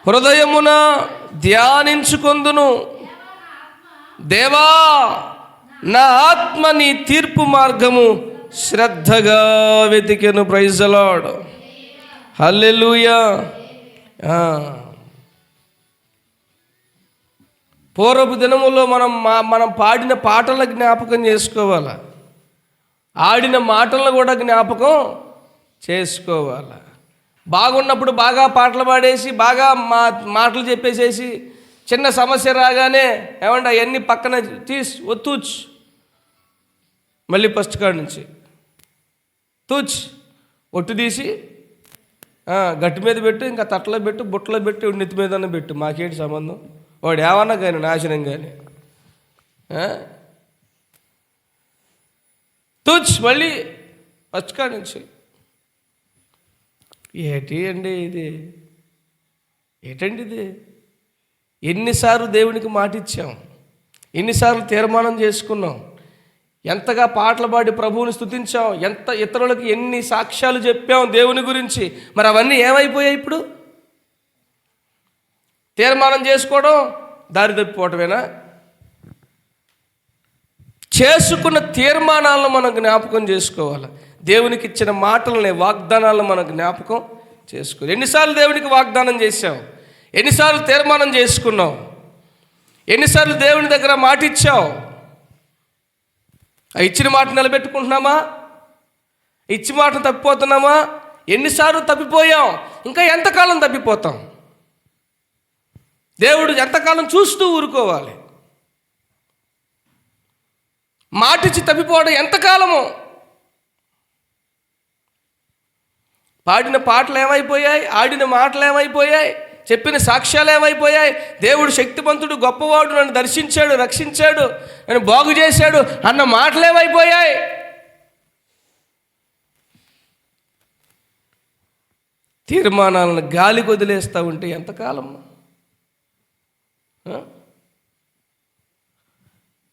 హృదయమున ధ్యానించుకొందును. దేవా, నా ఆత్మ నీ తీర్పు మార్గము శ్రద్ధగా వెతికెను. ప్రైజ్ ది లార్డ్, హల్లెలూయా. పూర్వపు దినములో మనం పాడిన పాటల జ్ఞాపకం చేసుకోవాలి, ఆడిన మాటలను కూడా జ్ఞాపకం చేసుకోవాలి. బాగున్నప్పుడు బాగా పాటలు పాడేసి బాగా మాటలు చెప్పేసేసి చిన్న సమస్య రాగానే ఏమంటే అవన్నీ పక్కన ఒత్తూచ్, మళ్ళీ ఫస్ట్ కాడి నుంచి తూచ్ ఒట్టు తీసి గట్టి మీద పెట్టు, ఇంకా తట్టలో పెట్టు, బుట్టలో పెట్టు, నెత్తి మీదనే పెట్టు, మాకేంటి సంబంధం, వాడు ఏమన్నా కానీ నాశనం కానీ తూచ్ మళ్ళీ ఫస్ట్ కాడి నుంచి. ఏంటి అండి ఇది, ఏంటండి ఇది? ఎన్నిసార్లు దేవునికి మాట ఇచ్చాం, ఎన్నిసార్లు తీర్మానం చేసుకున్నాం, ఎంతగా పాటలు పాడి ప్రభువుని స్తుతించాం, ఎంత ఇతరులకు ఎన్ని సాక్ష్యాలు చెప్పాం దేవుని గురించి. మరి అవన్నీ ఏమైపోయాయి? ఇప్పుడు తీర్మానం చేసుకోవడం దారి తప్పిపోవటమేనా? చేసుకున్న తీర్మానాలను మనం జ్ఞాపకం చేసుకోవాలి. దేవునికి ఇచ్చిన మాటలని, వాగ్దానాలను మనం జ్ఞాపకం చేసుకోవాలి. ఎన్నిసార్లు దేవునికి వాగ్దానం చేశాం, ఎన్నిసార్లు తీర్మానం చేసుకున్నాం, ఎన్నిసార్లు దేవుని దగ్గర మాట ఇచ్చావు. ఇచ్చిన మాట నిలబెట్టుకుంటున్నామా? ఇచ్చి మాట తప్పిపోతున్నామా? ఎన్నిసార్లు తప్పిపోయాం, ఇంకా ఎంతకాలం తప్పిపోతాం? దేవుడు ఎంతకాలం చూస్తూ ఊరుకోవాలి? మాటిచ్చి తప్పిపోవడం ఎంతకాలము? పాడిన పాటలు ఏమైపోయాయి, ఆడిన మాటలు ఏమైపోయాయి, చెప్పిన సాక్ష్యాలు ఏమైపోయాయి? దేవుడు శక్తివంతుడు, గొప్పవాడు, నన్ను దర్శించాడు, రక్షించాడు, నన్ను బాగు చేశాడు అన్న మాటలు ఏమైపోయాయి? తీర్మానాలను గాలికి వదిలేస్తూ ఉంటే ఎంతకాలం?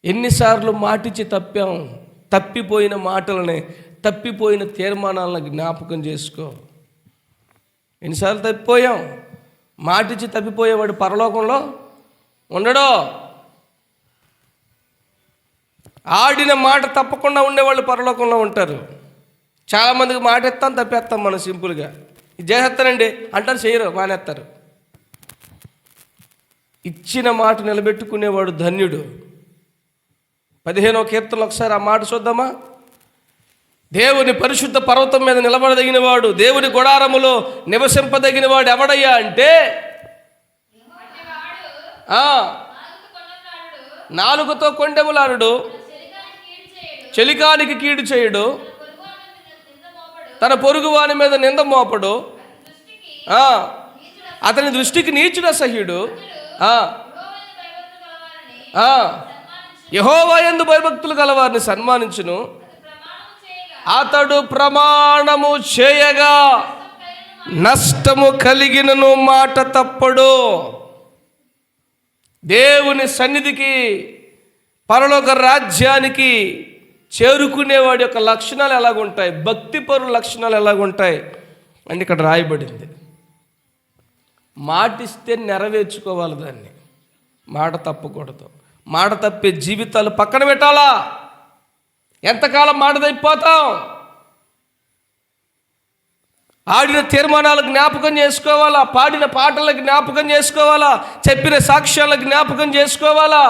ఎన్నిసార్లు మాటిచ్చి తప్పాం? తప్పిపోయిన మాటలని, తప్పిపోయిన తీర్మానాలను జ్ఞాపకం చేసుకో. ఎన్నిసార్లు తప్పిపోయాం? మాటిచ్చి తప్పిపోయేవాడు పరలోకంలో ఉండడో? ఆడిన మాట తప్పకుండా ఉండేవాళ్ళు పరలోకంలో ఉంటారు. చాలామందికి మాట ఎత్తాం, తప్పేస్తాం. మనం సింపుల్గా ఇది చేసేస్తానండి అంటారు, చేయరు, మానేస్తారు. ఇచ్చిన మాట నిలబెట్టుకునేవాడు ధన్యుడు. 15వ కీర్తనలో ఒకసారి ఆ మాట చూద్దామా? దేవుని పరిశుద్ధ పర్వతం మీద నిలబడదగినవాడు, దేవుని గుడారములో నివసింపదగినవాడు ఎవడయ్యా అంటే, నాలుగుతో కొండెములాడు, చలికానికి కీడు చేయడు, తన పొరుగు వాని మీద నింద మోపడు, అతని దృష్టికి నీచుడ సహ్యుడు, యెహోవా యందు భయభక్తులు గలవారిని సన్మానించును, అతడు ప్రమాణము చేయగా నష్టము కలిగినను మాట తప్పడు. దేవుని సన్నిధికి, పరలోక రాజ్యానికి చేరుకునేవాడి యొక్క లక్షణాలు ఎలాగుంటాయి, భక్తిపరుల లక్షణాలు ఎలాగుంటాయి అని ఇక్కడ రాయబడింది. మాటిస్తే నెరవేర్చుకోవాలి, దాన్ని మాట తప్పకూడదు. మాట తప్పే జీవితాలు పక్కన పెట్టాలా? ఎంతకాలం మాట తప్పిపోతాం? ఆడిన తీర్మానాలు జ్ఞాపకం చేసుకోవాలా, పాడిన పాటలకు జ్ఞాపకం చేసుకోవాలా, చెప్పిన సాక్ష్యాలకు జ్ఞాపకం చేసుకోవాలా.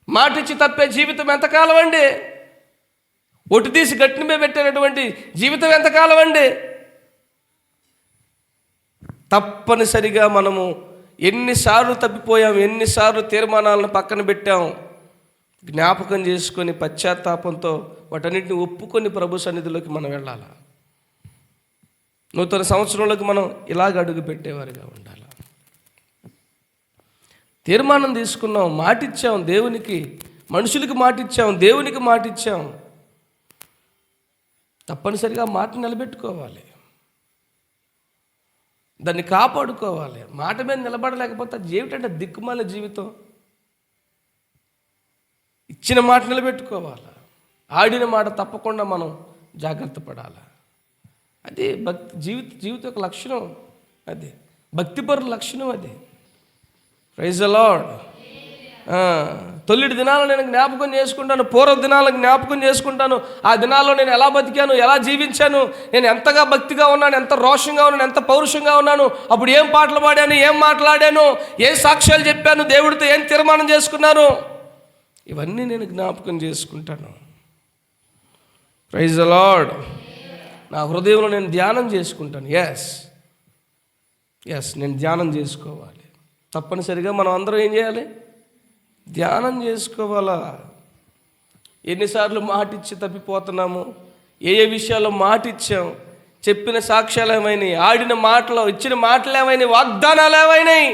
మాటిచ్చి తప్పే జీవితం ఎంతకాలం అండి? ఒట్టు తీసి గట్టిని మీద పెట్టినటువంటి జీవితం ఎంతకాలం అండి? తప్పనిసరిగా మనము ఎన్నిసార్లు తప్పిపోయాం, ఎన్నిసార్లు తీర్మానాలను పక్కన పెట్టాం, జ్ఞాపకం చేసుకొని పశ్చాత్తాపంతో వాటన్నిటిని ఒప్పుకొని ప్రభు సన్నిధిలోకి మనం వెళ్ళాలి. నూతన సంవత్సరంలోకి మనం ఇలాగ అడుగు పెట్టేవారిగా ఉండాలి. తీర్మానం తీసుకున్నాం, మాటిచ్చాం దేవునికి, మనుషులకి మాటిచ్చాం, దేవునికి మాటిచ్చాం. తప్పనిసరిగా మాట నిలబెట్టుకోవాలి, దాన్ని కాపాడుకోవాలి. మాట మీద నిలబడలేకపోతే ఏమిటంటే దిక్కుమాల జీవితం. ఇచ్చిన మాట నిలబెట్టుకోవాలి, ఆడిన మాట తప్పకుండా మనం జాగ్రత్త పడాలి. అది భక్తి జీవిత యొక్క లక్షణం, అది భక్తిపరుల లక్షణం. అది ప్రైజ్ ది లార్డ్. తొలిటి దినాలను నేను జ్ఞాపకం చేసుకుంటాను, పూర్వ దినాలను జ్ఞాపకం చేసుకుంటాను. ఆ దినాల్లో నేను ఎలా బతికాను, ఎలా జీవించాను, నేను ఎంతగా భక్తిగా ఉన్నాను, ఎంత రోషంగా ఉన్నాను, ఎంత పౌరుషంగా ఉన్నాను, అప్పుడు ఏం పాటలు పాడాను, ఏం మాట్లాడాను, ఏం సాక్ష్యాలు చెప్పాను, దేవుడితో ఏం తీర్మానం చేసుకున్నాను, ఇవన్నీ నేను జ్ఞాపకం చేసుకుంటాను. Praise the Lord. నా హృదయంలో నేను ధ్యానం చేసుకుంటాను. ఎస్ నేను ధ్యానం చేసుకోవాలి. తప్పనిసరిగా మనం అందరం ఏం చేయాలి? ధ్యానం చేసుకోవాలా. ఎన్నిసార్లు మాటిచ్చి తప్పిపోతున్నాము, ఏ విషయాల్లో మాటిచ్చాం, చెప్పిన సాక్ష్యాలు ఏమైనాయి, ఆడిన మాటలు, ఇచ్చిన మాటలు ఏమైనాయి, వాగ్దానాలు ఏమైనాయి.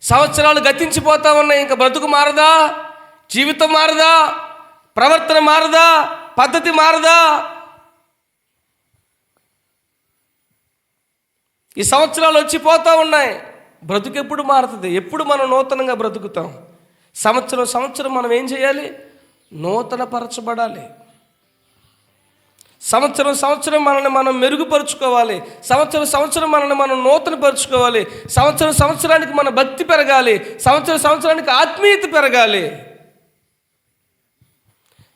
సంవత్సరాలు గతించిపోతా ఉన్నాయి, ఇంకా బ్రతుకు మారదా, జీవితం మారదా, ప్రవర్తన మారదా, పద్ధతి మారదా? ఈ సంవత్సరాలు వచ్చిపోతూ ఉన్నాయి, బ్రతుకు ఎప్పుడు మారుతుంది? ఎప్పుడు మనం నూతనంగా బ్రతుకుతాం? సంవత్సరం మనం ఏం చేయాలి? నూతన పరచబడాలి. సంవత్సరం మనల్ని మనం మెరుగుపరుచుకోవాలి. సంవత్సరం మనల్ని మనం నూతన పరుచుకోవాలి. సంవత్సరానికి మన భక్తి పెరగాలి. సంవత్సరానికి ఆత్మీయత పెరగాలి.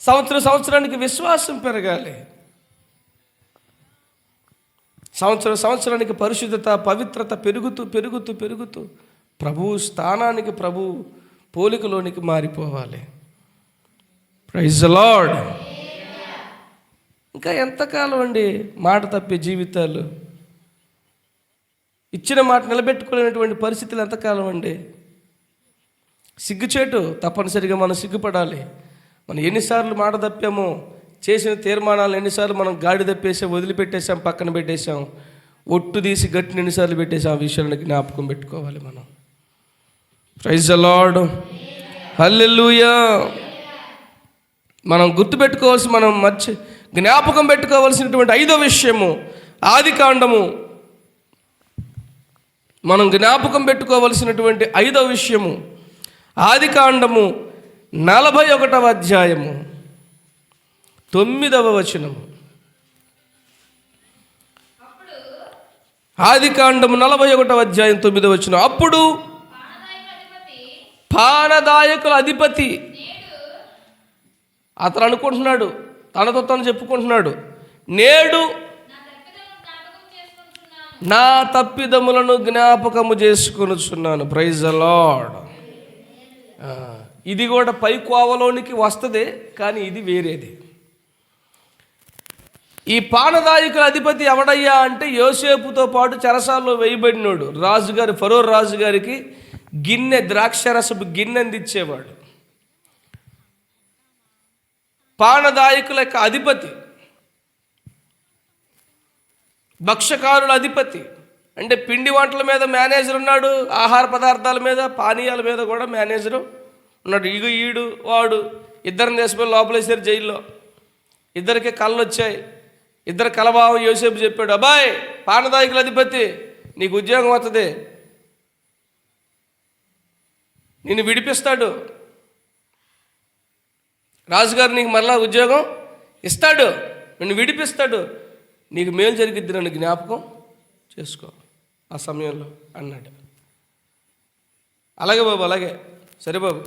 సంవత్సరానికి విశ్వాసం పెరగాలి. సంవత్సరానికి పరిశుద్ధత, పవిత్రత పెరుగుతూ ప్రభు స్థానానికి, ప్రభు పోలికలోనికి మారిపోవాలి. Praise the Lord. ఇంకా ఎంతకాలం అండి మాట తప్పే జీవితాలు, ఇచ్చిన మాట నిలబెట్టుకోలేనటువంటి పరిస్థితులు ఎంతకాలం అండి? సిగ్గుచేటు. తప్పనిసరిగా మనం సిగ్గుపడాలి. మనం ఎన్నిసార్లు మాట తప్పామో, చేసిన తీర్మానాలు ఎన్నిసార్లు మనం గాడి తప్పేసాం, వదిలిపెట్టేసాం, పక్కన పెట్టేశాం, ఒట్టు తీసి గట్టిని ఎన్నిసార్లు పెట్టేసాం, ఆ విషయాన్ని జ్ఞాపకం పెట్టుకోవాలి మనం. Praise the Lord. హల్లెలూయా. మనం గుర్తుపెట్టుకోవాల్సి, జ్ఞాపకం పెట్టుకోవాల్సినటువంటి 5వ విషయము, ఆదికాండము. మనం జ్ఞాపకం పెట్టుకోవలసినటువంటి 5వ విషయము, ఆదికాండము 41వ అధ్యాయము 9వ వచనము. ఆదికాండము 41వ అధ్యాయం 9వ వచనం. అప్పుడు పానదాయకుల అధిపతి, అతను అనుకుంటున్నాడు, తనతో తను చెప్పుకుంటున్నాడు, నేడు నా తప్పిదములను జ్ఞాపకము చేసుకొనుచున్నాను. Praise the lord. ఇది కూడా పై కోవలోనికి వస్తుంది, కానీ ఇది వేరేది. ఈ పానదాయకుల అధిపతి ఎవడయ్యా అంటే, యోసేపుతో పాటు చెరసాల్లో వేయబడినోడు. రాజుగారి, ఫరో రాజుగారికి గిన్నె, ద్రాక్షరసపు గిన్నె అందించేవాడు. పానదాయకుల యొక్క అధిపతి, భక్ష్యకారుల అధిపతి. అంటే పిండి వంటల మీద మేనేజర్ ఉన్నాడు, ఆహార పదార్థాల మీద, పానీయాల మీద కూడా మేనేజరు ఉన్నాడు. ఈడు వాడు ఇద్దరిని తీసుకుని లోపలేసారు జైల్లో. ఇద్దరికి కళ్ళు వచ్చాయి. ఇద్దరు కలభావం యోసేపు చెప్పాడు, అబ్బాయి పానదాయకుల అధిపతి, నీకు ఉద్యోగం వస్తుంది, నిన్ను విడిపిస్తాడు, రాజుగారు నీకు మరలా ఉద్యోగం ఇస్తాడు, నిన్ను విడిపిస్తాడు, నీకు మేలు జరిగిద్ది, నన్ను జ్ఞాపకం చేసుకో. ఆ సమయంలో అన్నాడు. అలాగే బాబు, అలాగే, సరే బాబు,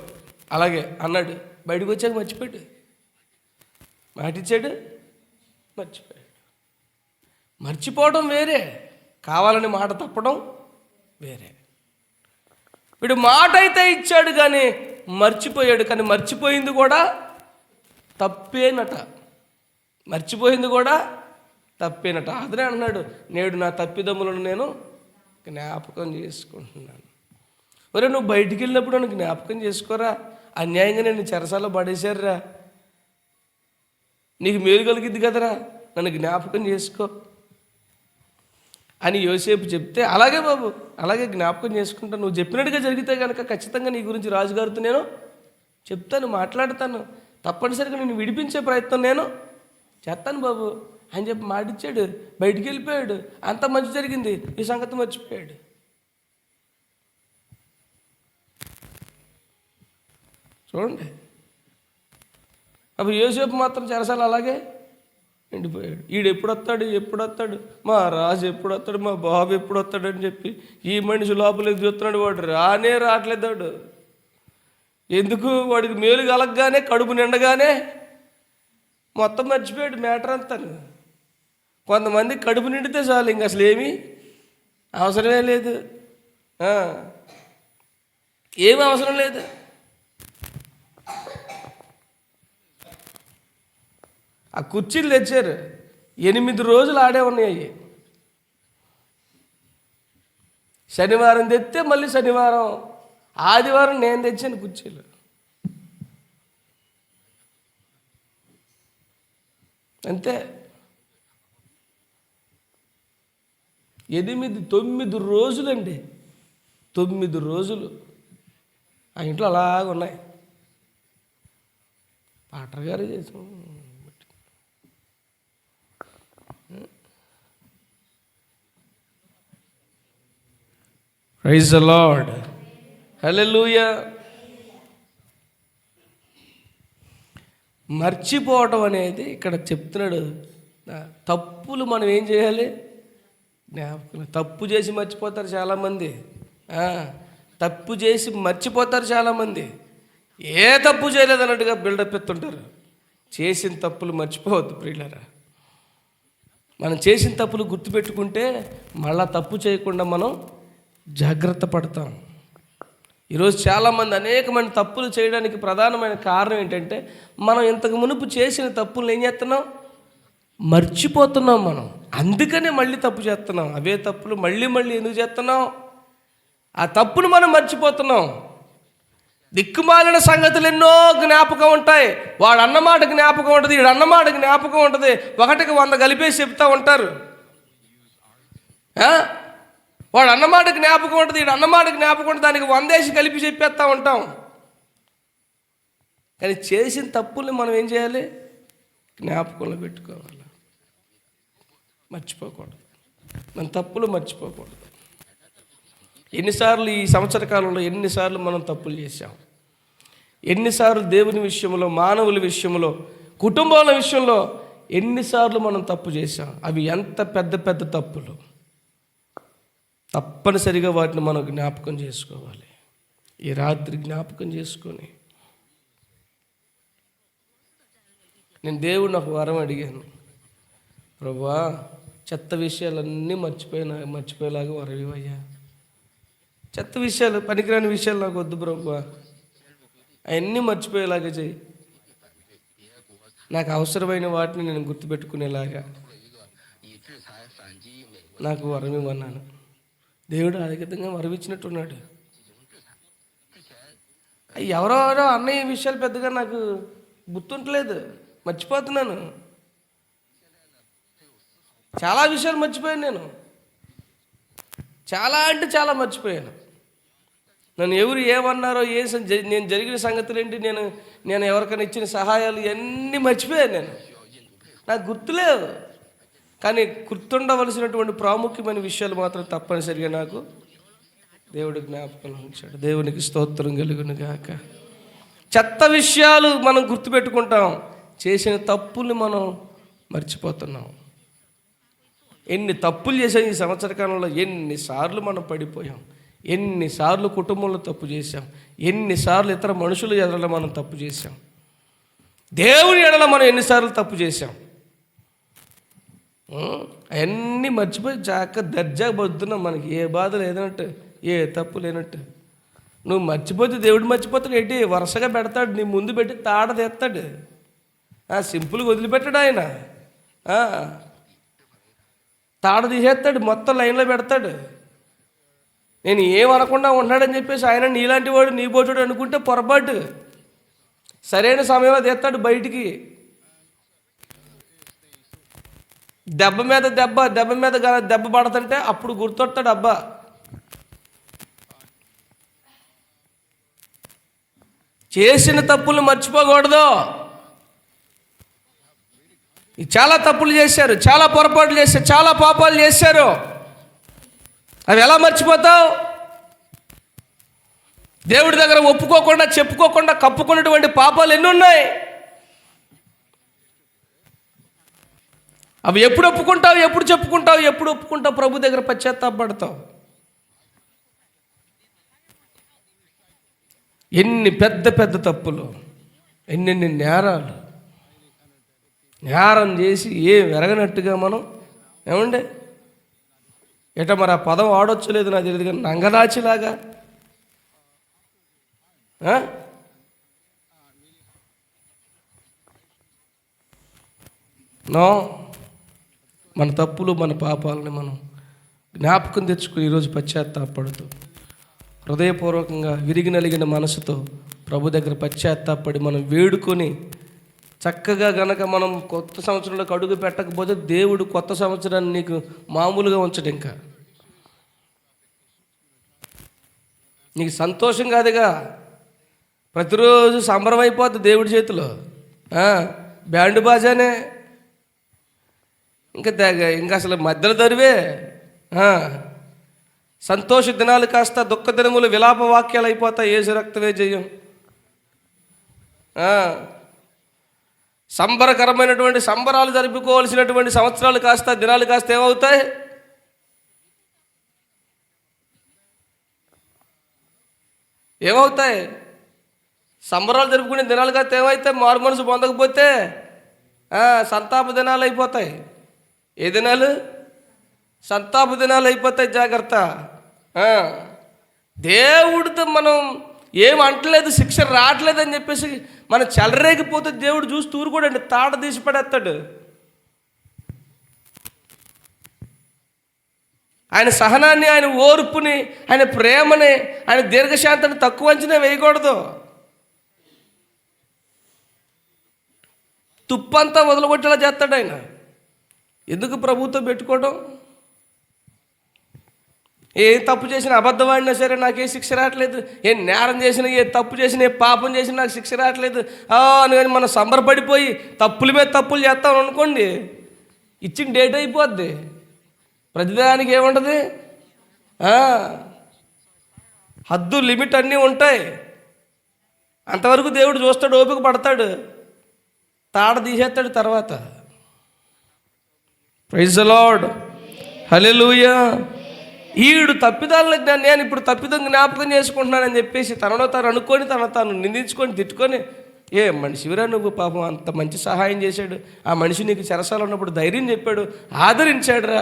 అలాగే అన్నాడు. బయటకు వచ్చాక మర్చిపోయాడు. మాటిచ్చాడు, మర్చిపోయాడు. మర్చిపోవడం వేరే, కావాలని మాట తప్పడం వేరే. వీడు మాట అయితే ఇచ్చాడు కానీ మర్చిపోయాడు. కానీ మర్చిపోయింది కూడా తప్పేనట. మర్చిపోయింది కూడా తప్పేనట. అతనే అన్నాడు, నేడు నా తప్పిదమ్ములను నేను జ్ఞాపకం చేసుకుంటున్నాను. ఒరే, నువ్వు బయటికి వెళ్ళినప్పుడు నన్ను జ్ఞాపకం చేసుకోరా, అన్యాయంగా నేను చెరసాల్లో పడేశారురా, నీకు మేలు కలిగిద్ది కదరా, నన్ను జ్ఞాపకం చేసుకో అని యోసేపు చెప్తే, అలాగే బాబు, అలాగే జ్ఞాపకం చేసుకుంటాను, నువ్వు చెప్పినట్టుగా జరిగితే కనుక ఖచ్చితంగా నీ గురించి రాజుగారితో నేను చెప్తాను, మాట్లాడతాను, తప్పనిసరిగా నేను విడిపించే ప్రయత్నం నేను చేస్తాను బాబు అని చెప్పి మాటిచ్చాడు. బయటికి వెళ్ళిపోయాడు. అంత మంచి జరిగింది. ఈ సంగతి మర్చిపోయాడు. చూడండి, అప్పుడు యోసేపు మాత్రం చెరసాల అలాగే ఎండిపోయాడు. ఈడు ఎప్పుడు వస్తాడు, మా రాజు ఎప్పుడు వస్తాడు, మా బాబు ఎప్పుడు వస్తాడు అని చెప్పి ఈ మనిషి లోపలికి చూస్తున్నాడు. వాడు రావట్లేదు. వాడు ఎందుకు, వాడికి మేలు కలగగానే, కడుపు నిండగానే మొత్తం మర్చిపోయాడు మ్యాటర్ అంతా. కొంతమంది కడుపు నిండితే చాలు, ఇంక అసలు ఏమీ అవసరమే లేదు, ఏమీ అవసరం లేదు. ఆ కుర్చీలు తెచ్చారు, 8 రోజులు ఆడే ఉన్నాయి. శనివారం తెస్తే మళ్ళీ శనివారం, ఆదివారం నేను తెచ్చాను కుర్చీలు. అంతే. 9 రోజులండి, 9 రోజులు ఆ ఇంట్లో అలాగ ఉన్నాయి. పాటర్ గారు చేసాం. ప్రైజ్ ది లార్డ్, హల్లెలూయా. మర్చిపోవటం అనేది ఇక్కడ చెప్తున్నాడు. తప్పులు మనం ఏం చేయాలి, జ్ఞాపకం. తప్పు చేసి మర్చిపోతారు చాలామంది, తప్పు చేసి మర్చిపోతారు చాలామంది. ఏ తప్పు చేయలేదు అన్నట్టుగా బిల్డప్ ఎత్తుంటారు. చేసిన తప్పులు మర్చిపోవద్దు ప్రియులారా. మనం చేసిన తప్పులు గుర్తుపెట్టుకుంటే మళ్ళా తప్పు చేయకుండా మనం జాగ్రత్త పడతాం. ఈరోజు చాలామంది అనేకమైన తప్పులు చేయడానికి ప్రధానమైన కారణం ఏంటంటే, మనం ఇంతకు మునుపు చేసిన తప్పులను ఏం చేస్తున్నాం, మర్చిపోతున్నాం మనం. అందుకనే మళ్ళీ తప్పు చేస్తున్నాం. అవే తప్పులు మళ్ళీ ఎందుకు చేస్తున్నాం, ఆ తప్పును మనం మర్చిపోతున్నాం. దిక్కుమాలిన సంగతులు ఎన్నో జ్ఞాపకం ఉంటాయి. వాడు అన్నమాట జ్ఞాపకం ఉంటుంది, వీడు అన్నమాట జ్ఞాపకం ఉంటుంది. 1కి 100 కలిపేసి చెప్తూ ఉంటారు. వాడు అన్నమాట జ్ఞాపకం ఉంటుంది, వీడు అన్నమాట జ్ఞాపకం ఉంటుంది, దానికి 100 కలిపి చెప్పేస్తూ ఉంటాం. కానీ చేసిన తప్పుల్ని మనం ఏం చేయాలి, జ్ఞాపకంలో పెట్టుకోవాలి, మర్చిపోకూడదు. మన తప్పులు మర్చిపోకూడదు. ఎన్నిసార్లు ఈ సంవత్సర కాలంలో ఎన్నిసార్లు మనం తప్పులు చేశాం, ఎన్నిసార్లు దేవుని విషయంలో, మానవుల విషయంలో, కుటుంబాల విషయంలో ఎన్నిసార్లు మనం తప్పు చేశాం. అవి ఎంత పెద్ద తప్పులు, తప్పనిసరిగా వాటిని మనం జ్ఞాపకం చేసుకోవాలి. ఈ రాత్రి జ్ఞాపకం చేసుకొని, నేను దేవుడిని ఒక వరం అడిగాను, ప్రభువా చెత్త విషయాలన్నీ మర్చిపోయేలాగా వరం ఇవ్వయ్యా. చెత్త విషయాలు, పనికిరాని విషయాలు నాకు వద్దు ప్రభువా, అవన్నీ మర్చిపోయేలాగా చెయ్యి. నాకు అవసరమైన వాటిని నేను గుర్తుపెట్టుకునేలాగా నాకు వరం ఇవ్వన్నాను. దేవుడు అధికంగా వరం ఇచ్చినట్టున్నాడు. ఎవరెవరో అన్నయ్య విషయాలు పెద్దగా నాకు గుర్తుంటలేదు, మర్చిపోతున్నాను. చాలా విషయాలు మర్చిపోయాను నేను, చాలా అంటే చాలా మర్చిపోయాను. నన్ను ఎవరు ఏమన్నారో, నేను జరిగిన సంగతులు ఏంటి, నేను ఎవరికైనా ఇచ్చిన సహాయాలు ఇవన్నీ మర్చిపోయాను. నాకు గుర్తులేవు. కానీ గుర్తుండవలసినటువంటి ప్రాముఖ్యమైన విషయాలు మాత్రం తప్పనిసరిగా నాకు దేవుడు జ్ఞాపకం ఉంచాడు. దేవునికి స్తోత్రం కలుగును గాక. చెత్త విషయాలు మనం గుర్తుపెట్టుకుంటాం, చేసిన తప్పుల్ని మనం మర్చిపోతున్నాం. ఎన్ని తప్పులు చేసాం ఈ సంవత్సర కాలంలో, ఎన్నిసార్లు మనం పడిపోయాం, ఎన్నిసార్లు కుటుంబంలో తప్పు చేశాం, ఎన్నిసార్లు ఇతర మనుషుల ఎడల మనం తప్పు చేశాం, దేవుని ఎడల మనం ఎన్నిసార్లు తప్పు చేశాం. అవన్నీ మర్చిపోయి దర్జాగా బతుకుతున్నాం. మనకి ఏ బాధ లేదన్నట్టు, ఏ తప్పు లేనట్టు. నువ్వు మర్చిపోతే దేవుడు మర్చిపోతాడు ఏంటి? వరుసగా పెడతాడు, నీ ముందు పెట్టి తాడ తెస్తాడు. సింపుల్గా వదిలిపెట్టాడు ఆయన. తాడ తీసేస్తాడు, మొత్తం లైన్లో పెడతాడు. నేను ఏమనకుండా ఉన్నాడని చెప్పేసి ఆయన నీలాంటి వాడు, నీ బోటుడు అనుకుంటే పొరపాటు. సరైన సమయంలో తెస్తాడు బయటికి. దెబ్బ మీద దెబ్బ పడుతుంటే అప్పుడు గుర్తొస్తాడు, అబ్బా చేసిన తప్పులు మర్చిపోకూడదు. చాలా తప్పులు చేశారు, చాలా పొరపాట్లు చేశారు, చాలా పాపాలు చేశారు. అవి ఎలా మర్చిపోతావు? దేవుడి దగ్గర ఒప్పుకోకుండా, చెప్పుకోకుండా కప్పుకున్నటువంటి పాపాలు ఎన్ని ఉన్నాయి? అవి ఎప్పుడు ఒప్పుకుంటావు, ఎప్పుడు చెప్పుకుంటావు, ఎప్పుడు ఒప్పుకుంటావు? ప్రభు దగ్గర పశ్చాత్తాపడతావు. ఎన్ని పెద్ద పెద్ద తప్పులు, ఎన్నెన్ని నేరాలు. నేరం చేసి ఎరగనట్టుగా మనం ఏమండే ఎట మరి ఆ పదం ఆడొచ్చు లేదు నాకు తెలియదు, కానీ నంగనాచిలాగా నో, మన తప్పులు మన పాపాలని మనం జ్ఞాపకం తెచ్చుకుని ఈరోజు పశ్చాత్తాపడుతూ హృదయపూర్వకంగా విరిగి నలిగిన మనసుతో ప్రభు దగ్గర పశ్చాత్తాపడి మనం వేడుకొని చక్కగా గనక మనం కొత్త సంవత్సరంలోకి అడుగు పెట్టకపోతే దేవుడు కొత్త సంవత్సరాన్ని నీకు మామూలుగా ఉంచడు. ఇంకా నీకు సంతోషం కాదుగా, ప్రతిరోజు సంబరం అయిపోద్ది దేవుడి చేతిలో. బ్యాండ్ బాజానే ఇంకా అసలు మధ్యలో దరివే. సంతోష దినాలు కాస్త దుఃఖ దినములు విలాప వాక్యాలు అయిపోతాయి. యేసు రక్తమే జయం. సంబరకరమైనటువంటి సంబరాలు జరుపుకోవాల్సినటువంటి సంవత్సరాలు కాస్త దినాలు కాస్త ఏమవుతాయి? ఏమవుతాయి? సంబరాలు జరుపుకునే దినాలు కాస్త ఏమైతే మారు మనసు పొందకపోతే సంతాప దినాలు అయిపోతాయి. ఏ దినాలు? సంతాప దినాలు అయిపోతాయి. జాగ్రత్త. దేవుడితో మనం ఏం అంటలేదు, శిక్ష రావట్లేదని చెప్పేసి మనం చెలరేగిపోతే దేవుడు చూసి తూరుకోడండి, తాట తీసి పడేస్తాడు. ఆయన సహనాన్ని, ఆయన ఓర్పుని, ఆయన ప్రేమని, ఆయన దీర్ఘశాంతాన్ని తక్కువ అంచనా వేయకూడదు. తుప్పంతా వదలగొట్టేలా చేస్తాడు ఆయన. ఎందుకు ప్రభుత్వం పెట్టుకోవడం? ఏ తప్పు చేసినా, అబద్ధం ఆడినా సరే నాకే శిక్ష రావట్లేదు, ఏ నేరం చేసినా, ఏ తప్పు చేసినా, ఏ పాపం చేసినా నాకు శిక్ష రావట్లేదు అని మనం సంబరపడిపోయి తప్పుల మీద తప్పులు చేస్తాం అనుకోండి, ఇచ్చిన డేట్ అయిపోద్ది. ప్రతిదానికి ఏముంటుంది? హద్దు, లిమిట్ అన్నీ ఉంటాయి. అంతవరకు దేవుడు చూస్తాడు, ఓపిక పడతాడు, తాడ తీసేస్తాడు తర్వాత. ప్రైజ్ ది లార్డ్, హల్లెలూయా. ఈడు తప్పిదాలని నేను ఇప్పుడు తప్పిదం జ్ఞాపకం చేసుకుంటున్నానని చెప్పేసి తనలో తాను అనుకొని తాను నిందించుకొని తిట్టుకొని, ఏ మనిషివిరా నువ్వు, పాపం అంత మంచి సహాయం చేశాడు, ఆ మనిషి నీకు చెరసాల ఉన్నప్పుడు ధైర్యం చెప్పాడు, ఆదరించాడురా,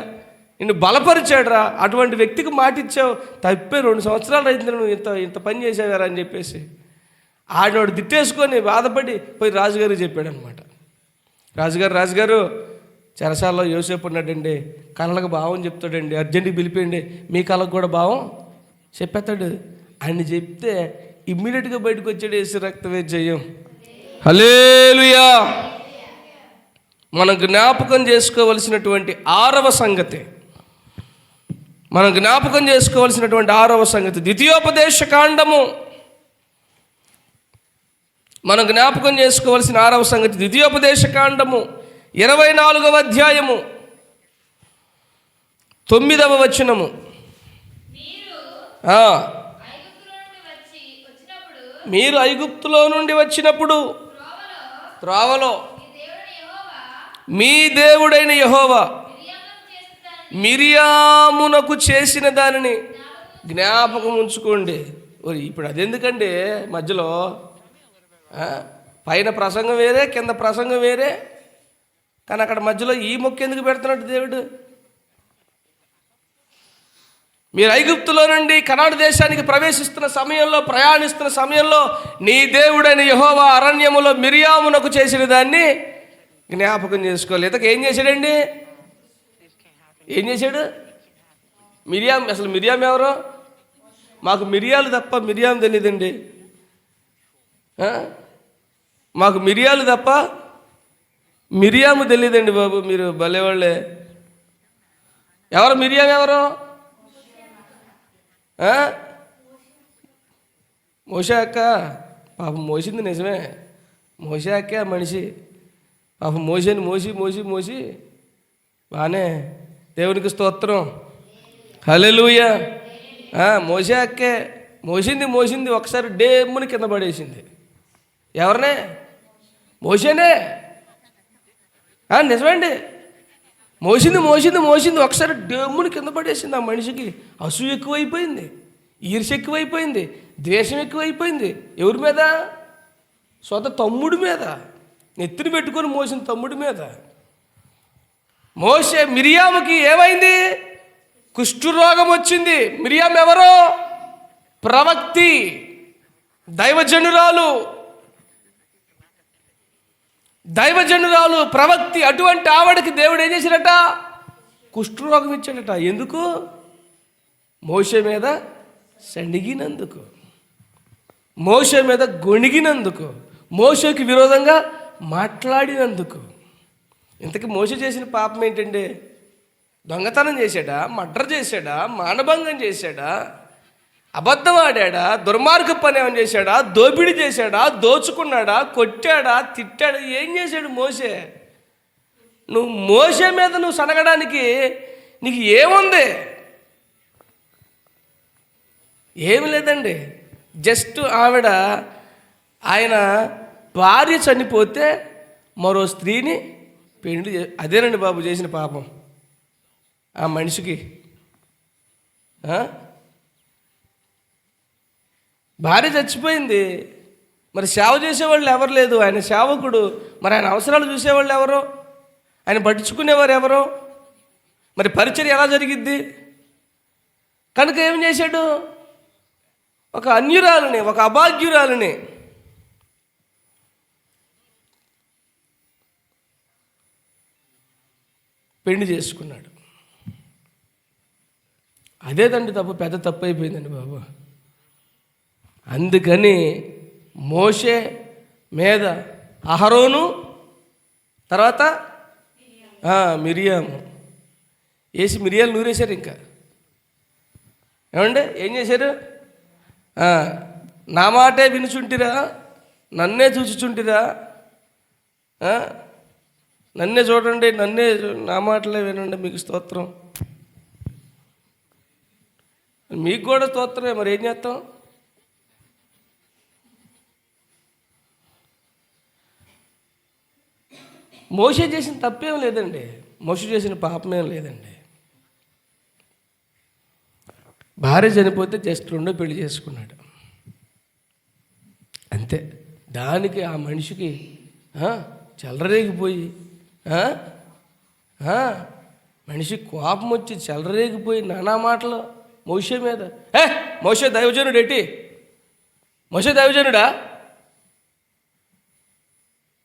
నిన్ను బలపరిచాడురా, అటువంటి వ్యక్తికి మాట ఇచ్చావు, తప్పే 2 సంవత్సరాలు అయింది నువ్వు ఇంత పని చేసావారా అని చెప్పేసి ఆడినోడు తిట్టేసుకొని బాధపడి పోయి రాజుగారికి చెప్పాడు అనమాట. రాజుగారు చెరసాల్లో యోసేపు ఉన్నాడండి, కళ్ళకు భావం చెప్తాడండి, అర్జెంటుగా పిలిపేయండి, మీ కళ్ళకు కూడా భావం చెప్పేస్తాడు అని చెప్తే ఇమ్మీడియట్గా బయటకు వచ్చాడు. యేసు రక్తమే జయం. హల్లెలూయా. మనం జ్ఞాపకం చేసుకోవలసినటువంటి 6వ సంగతి, మనం జ్ఞాపకం చేసుకోవలసినటువంటి 6వ సంగతి ద్వితీయోపదేశ కాండము. మనం జ్ఞాపకం చేసుకోవలసిన 6వ సంగతి ద్వితీయోపదేశ కాండము 24వ అధ్యాయము 9వ వచనము. మీరు ఐగుప్తులో నుండి వచ్చినప్పుడు త్రోవలో మీ దేవుడైన యెహోవా మిరియామునకు చేసిన దానిని జ్ఞాపకం ఉంచుకోండి. ఇప్పుడు అదెందుకండి మధ్యలో? పైన ప్రసంగం వేరే, కింద ప్రసంగం వేరే, కానీ అక్కడ మధ్యలో ఈ మొక్క ఎందుకు పెడుతున్నట్టు దేవుడు? మీరు ఐగుప్తులో నుండి కనాను దేశానికి ప్రవేశిస్తున్న సమయంలో, ప్రయాణిస్తున్న సమయంలో నీ దేవుడైన యెహోవా అరణ్యములో మిరియామునకు చేసిన దాన్ని జ్ఞాపకం చేసుకోవాలి. ఇంతకు ఏం చేశాడండి? ఏం చేశాడు? అసలు మిరియాం ఎవరో? మాకు మిరియాలు తప్ప మిరియాం తెలియదండి. మాకు మిరియాలు తప్ప మిరియాము తెలియదండి బాబు. మీరు భలేవాళ్ళే. ఎవరు మిరియాం? ఎవరు? మోషే అక్క. పాపం మోసింది నిజమే. మోషే అక్కే మనిషి. పాపం మోసేని మోసి మోసి మోసి బాగానే. దేవునికి స్తోత్రం, హల్లెలూయా. మోసే అక్కే మోసింది ఒకసారి డేమ్ముని కింద పడేసింది. ఎవరినే? మోసేనే. నిజమండి. మోసింది ఒకసారి డేమ్ముని కింద పడేసింది. ఆ మనిషికి అసూయ ఎక్కువైపోయింది, ఈర్ష్య ఎక్కువైపోయింది, ద్వేషం ఎక్కువైపోయింది. ఎవరి మీద? సొంత తమ్ముడి మీద. నెత్తిని పెట్టుకొని మోసిన తమ్ముడి మీద. మిరియాముకి ఏమైంది? కుష్ఠరోగం వచ్చింది. మిరియాం ఎవరో? ప్రవక్తి, దైవజనురాలు, ప్రవక్తి. అటువంటి ఆవిడకి దేవుడు ఏం చేశాడట? కుష్ఠరోగం ఇచ్చాడట. ఎందుకు? మోషే మీద సణిగినందుకు, మోషే మీద గొణిగినందుకు, మోషేకి విరోధంగా మాట్లాడినందుకు. ఇంతకీ మోషే చేసిన పాపం ఏంటండి? దొంగతనం చేశాడా? మర్డర్ చేశాడా? మానభంగం చేశాడా? అబద్ధం ఆడాడా? దుర్మార్గ పని ఏమైనా చేశాడా? దోపిడీ చేశాడా? దోచుకున్నాడా? కొట్టాడా? తిట్టాడా? ఏం చేశాడు మోషే? నువ్వు మోషే మీద నువ్వు సనగడానికి నీకు ఏముంది? ఏమి లేదండి. జస్ట్ ఆయన భార్య చనిపోతే మరో స్త్రీని పెళ్లి అదేనండి బాబు చేసిన పాపం ఆ మనిషికి. భార్య చచ్చిపోయింది, మరి సేవ చేసేవాళ్ళు ఎవరు లేదు. ఆయన సేవకుడు, మరి ఆయన అవసరాలు చూసేవాళ్ళు ఎవరు? ఆయన పట్టించుకునేవారు ఎవరు? మరి పరిచర్య ఎలా జరిగిద్ది? కనుక ఏం చేశాడు? ఒక అన్యురాలని, ఒక అభాగ్యురాలని పెళ్లి చేసుకున్నాడు. అదేదండి తప్పు, పెద్ద తప్పు అయిపోయిందండి బాబు. అందుకని మోషే మీద అహరోను, తర్వాత మిరియాము వేసి మిరియాలు నూరేశారు. ఇంకా ఏమండి ఏం చేశారు? నా మాటే వినుచుంటిరా, నన్నే చూచుచుంటిరా, నన్నే చూడండి, నా మాటలే వినండి, మీకు స్తోత్రం. మీకు కూడా స్తోత్రమే. మరి ఏం చేస్తాం? మోషే చేసిన తప్పేం లేదండి, మోషే చేసిన పాపమేం లేదండి. భార్య చనిపోతే జస్ట్ రెండో పెళ్లి చేసుకున్నాడు అంతే. దానికి ఆ మనిషికి చెలరేగిపోయి, మనిషి కోపం వచ్చి చెలరేగిపోయి నానా మాటలు మోషే మీద. మోషే దైవజనుడు ఏంటి? మోషే దైవజనుడా?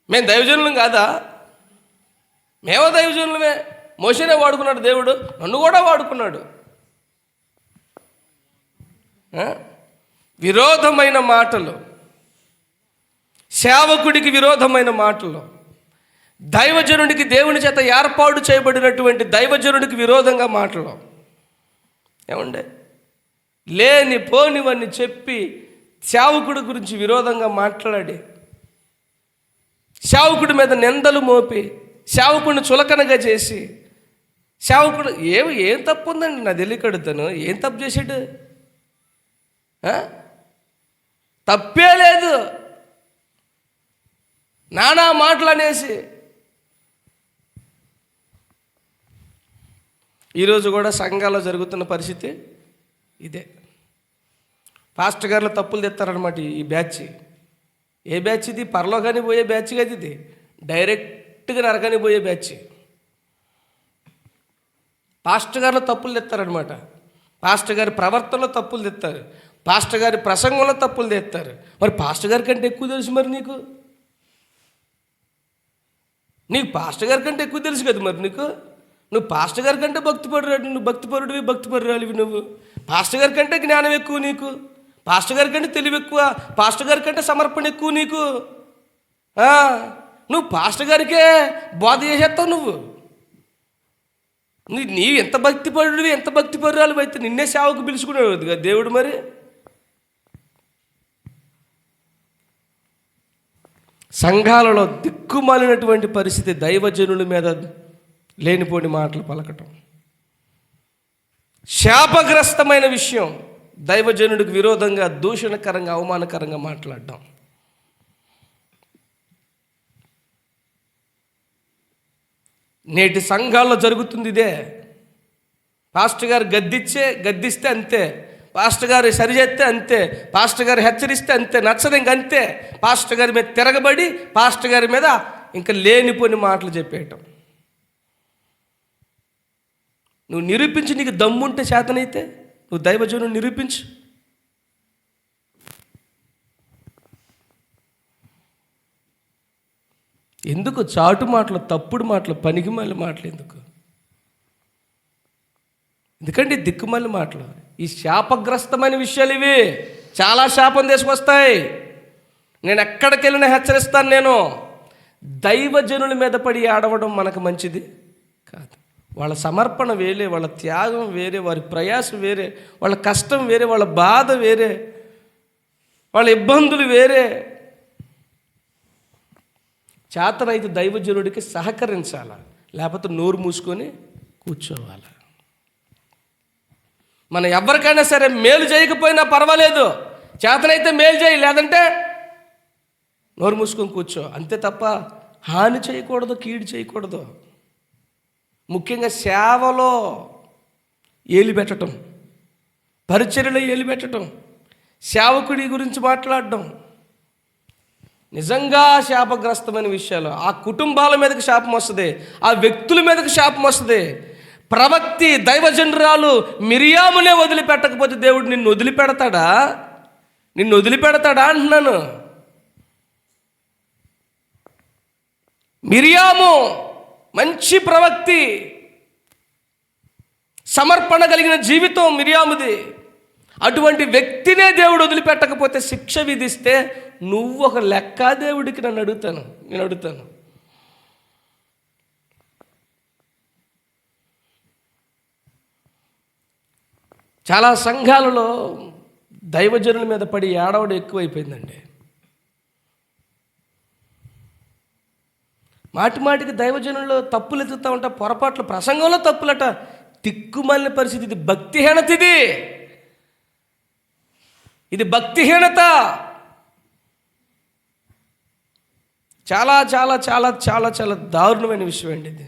మేము దైవజనులం కాదా? మేమో దైవజనులమే. మోషేనే వాడుకున్నాడు దేవుడు, నన్ను కూడా వాడుకున్నాడు. విరోధమైన మాటలు, సేవకుడికి విరోధమైన మాటలు, దైవజనుడికి, దేవుని చేత ఏర్పాటు చేయబడినటువంటి దైవజనుడికి విరోధంగా మాటలు. ఏమండే లేని పోనివన్నీ చెప్పి సేవకుడి గురించి విరోధంగా మాట్లాడి, సేవకుడి మీద నిందలు మోపి, సేవకుడిని చులకనగా చేసి, సేవకుడు ఏం తప్పు ఉందండి? నా తెలియకడుతాను, ఏం తప్పు చేశాడు? తప్పే లేదు. నానా మాటలు అనేసి ఈరోజు కూడా సంఘాల్లో జరుగుతున్న పరిస్థితి ఇదే. పాస్టర్ గారులు తప్పులు తెస్తారనమాట. ఈ బ్యాచ్ ఏ బ్యాచ్ ఇది? పరలోకానికి పోయే బ్యాచ్ కాదు ఇది, డైరెక్ట్గా నరకానికి పోయే బ్యాచ్. పాస్టర్ గారిలో తప్పులు తెస్తారనమాట. పాస్టర్ గారి ప్రవర్తనలో తప్పులు తెస్తారు, పాస్టర్ గారి ప్రసంగంలో తప్పులు తెస్తారు. మరి పాస్టర్ గారి కంటే ఎక్కువ తెలుసు మరి నీకు పాస్టర్ గారి కంటే ఎక్కువ తెలుసు కదా మరి నువ్వు పాస్టర్ గారి కంటే భక్తిపరురాడు, నువ్వు భక్తిపరురాలివి. నువ్వు పాస్టర్ గారి కంటే జ్ఞానం ఎక్కువ నీకు, పాస్టర్ గారి కంటే తెలివి ఎక్కువ, పాస్టర్ గారి కంటే సమర్పణ ఎక్కువ నీకు. నువ్వు పాస్టర్ గారికే బోధ చేసేస్తావు. నీవు ఎంత భక్తిపరుడివి, ఎంత భక్తిపరురాలు అయితే నిన్నే సేవకు పిలుచుకునేవాడు కదా దేవుడు. మరి సంఘాలలో దిక్కుమాలినటువంటి పరిస్థితి, దైవజనుల మీద లేనిపోని మాటలు పలకటం, శాపగ్రస్తమైన విషయం, దైవజనుడికి విరోధంగా దూషణకరంగా అవమానకరంగా మాట్లాడడం. నేటి సంఘాల్లో జరుగుతుంది ఇదే. పాస్టర్ గారు గద్దిస్తే అంతే, పాస్టర్ గారు సరిచేస్తే అంతే, పాస్టర్ గారు హెచ్చరిస్తే అంతే, నచ్చదు ఇంకంతే. పాస్టర్ గారి మీద తిరగబడి పాస్టర్ గారి మీద ఇంకా లేనిపోని మాటలు చెప్పేయటం. నువ్వు నిరూపించి, నీకు దమ్ముంటే చేతనైతే నువ్వు దైవజనుడు నిరూపించు. ఎందుకు చాటు మాటలు, తప్పుడు మాటలు, పనికిమాలి మాటలు ఎందుకు? ఎందుకంటే దిక్కుమాలి మాటలు, ఈ శాపగ్రస్తమైన విషయాలు ఇవి. చాలా శాపం తీసుకొస్తాయి. నేను ఎక్కడికి వెళ్ళినా హెచ్చరిస్తాను. నేను దైవజనుల మీద పడి ఆడవడం మనకు మంచిది కాదు. వాళ్ళ సమర్పణ వేరే, వాళ్ళ త్యాగం వేరే, వారి ప్రయాసం వేరే, వాళ్ళ కష్టం వేరే, వాళ్ళ బాధ వేరే, వాళ్ళ ఇబ్బందులు వేరే. చేతనైతే దైవజనుడికి సహకరించాల, లేకపోతే నోరు మూసుకొని కూర్చోవాలి. మనం ఎవరికైనా సరే మేలు చేయకపోయినా పర్వాలేదు, చేతనైతే మేలు చేయి, లేదంటే నోరు మూసుకొని కూర్చో, అంతే తప్ప హాని చేయకూడదు, కీడు చేయకూడదు. ముఖ్యంగా సేవలో ఏలి పెట్టడం, పరిచర్యలో ఏలి పెట్టడం, సేవకుడి గురించి మాట్లాడడం నిజంగా శాపగ్రస్తమైన విషయాలు. ఆ కుటుంబాల మీదకి శాపం వస్తుంది, ఆ వ్యక్తుల మీదకి శాపం వస్తుంది. ప్రవక్తి దైవజనురాలు మిరియామునే వదిలిపెట్టకపోతే దేవుడు నిన్ను వదిలిపెడతాడా అంటున్నాను. మిరియాము మంచి ప్రవక్తి, సమర్పణ కలిగిన జీవితం మిరియాముది. అటువంటి వ్యక్తినే దేవుడు వదిలిపెట్టకపోతే, శిక్ష విధిస్తే నువ్వు ఒక లెక్క దేవుడికి నేను అడుగుతాను. చాలా సంఘాలలో దైవజనుల మీద పడి ఏడవడం ఎక్కువైపోయిందండి. మాటికి దైవజనుల్లో తప్పులు ఎత్తుతూ ఉంటా, పొరపాట్లు, ప్రసంగంలో తప్పులట, తిక్కుమాలిన పరిస్థితి. ఇది భక్తిహీనత, ఇది భక్తిహీనత. చాలా చాలా చాలా చాలా చాలా దారుణమైన విషయం అండి ఇది.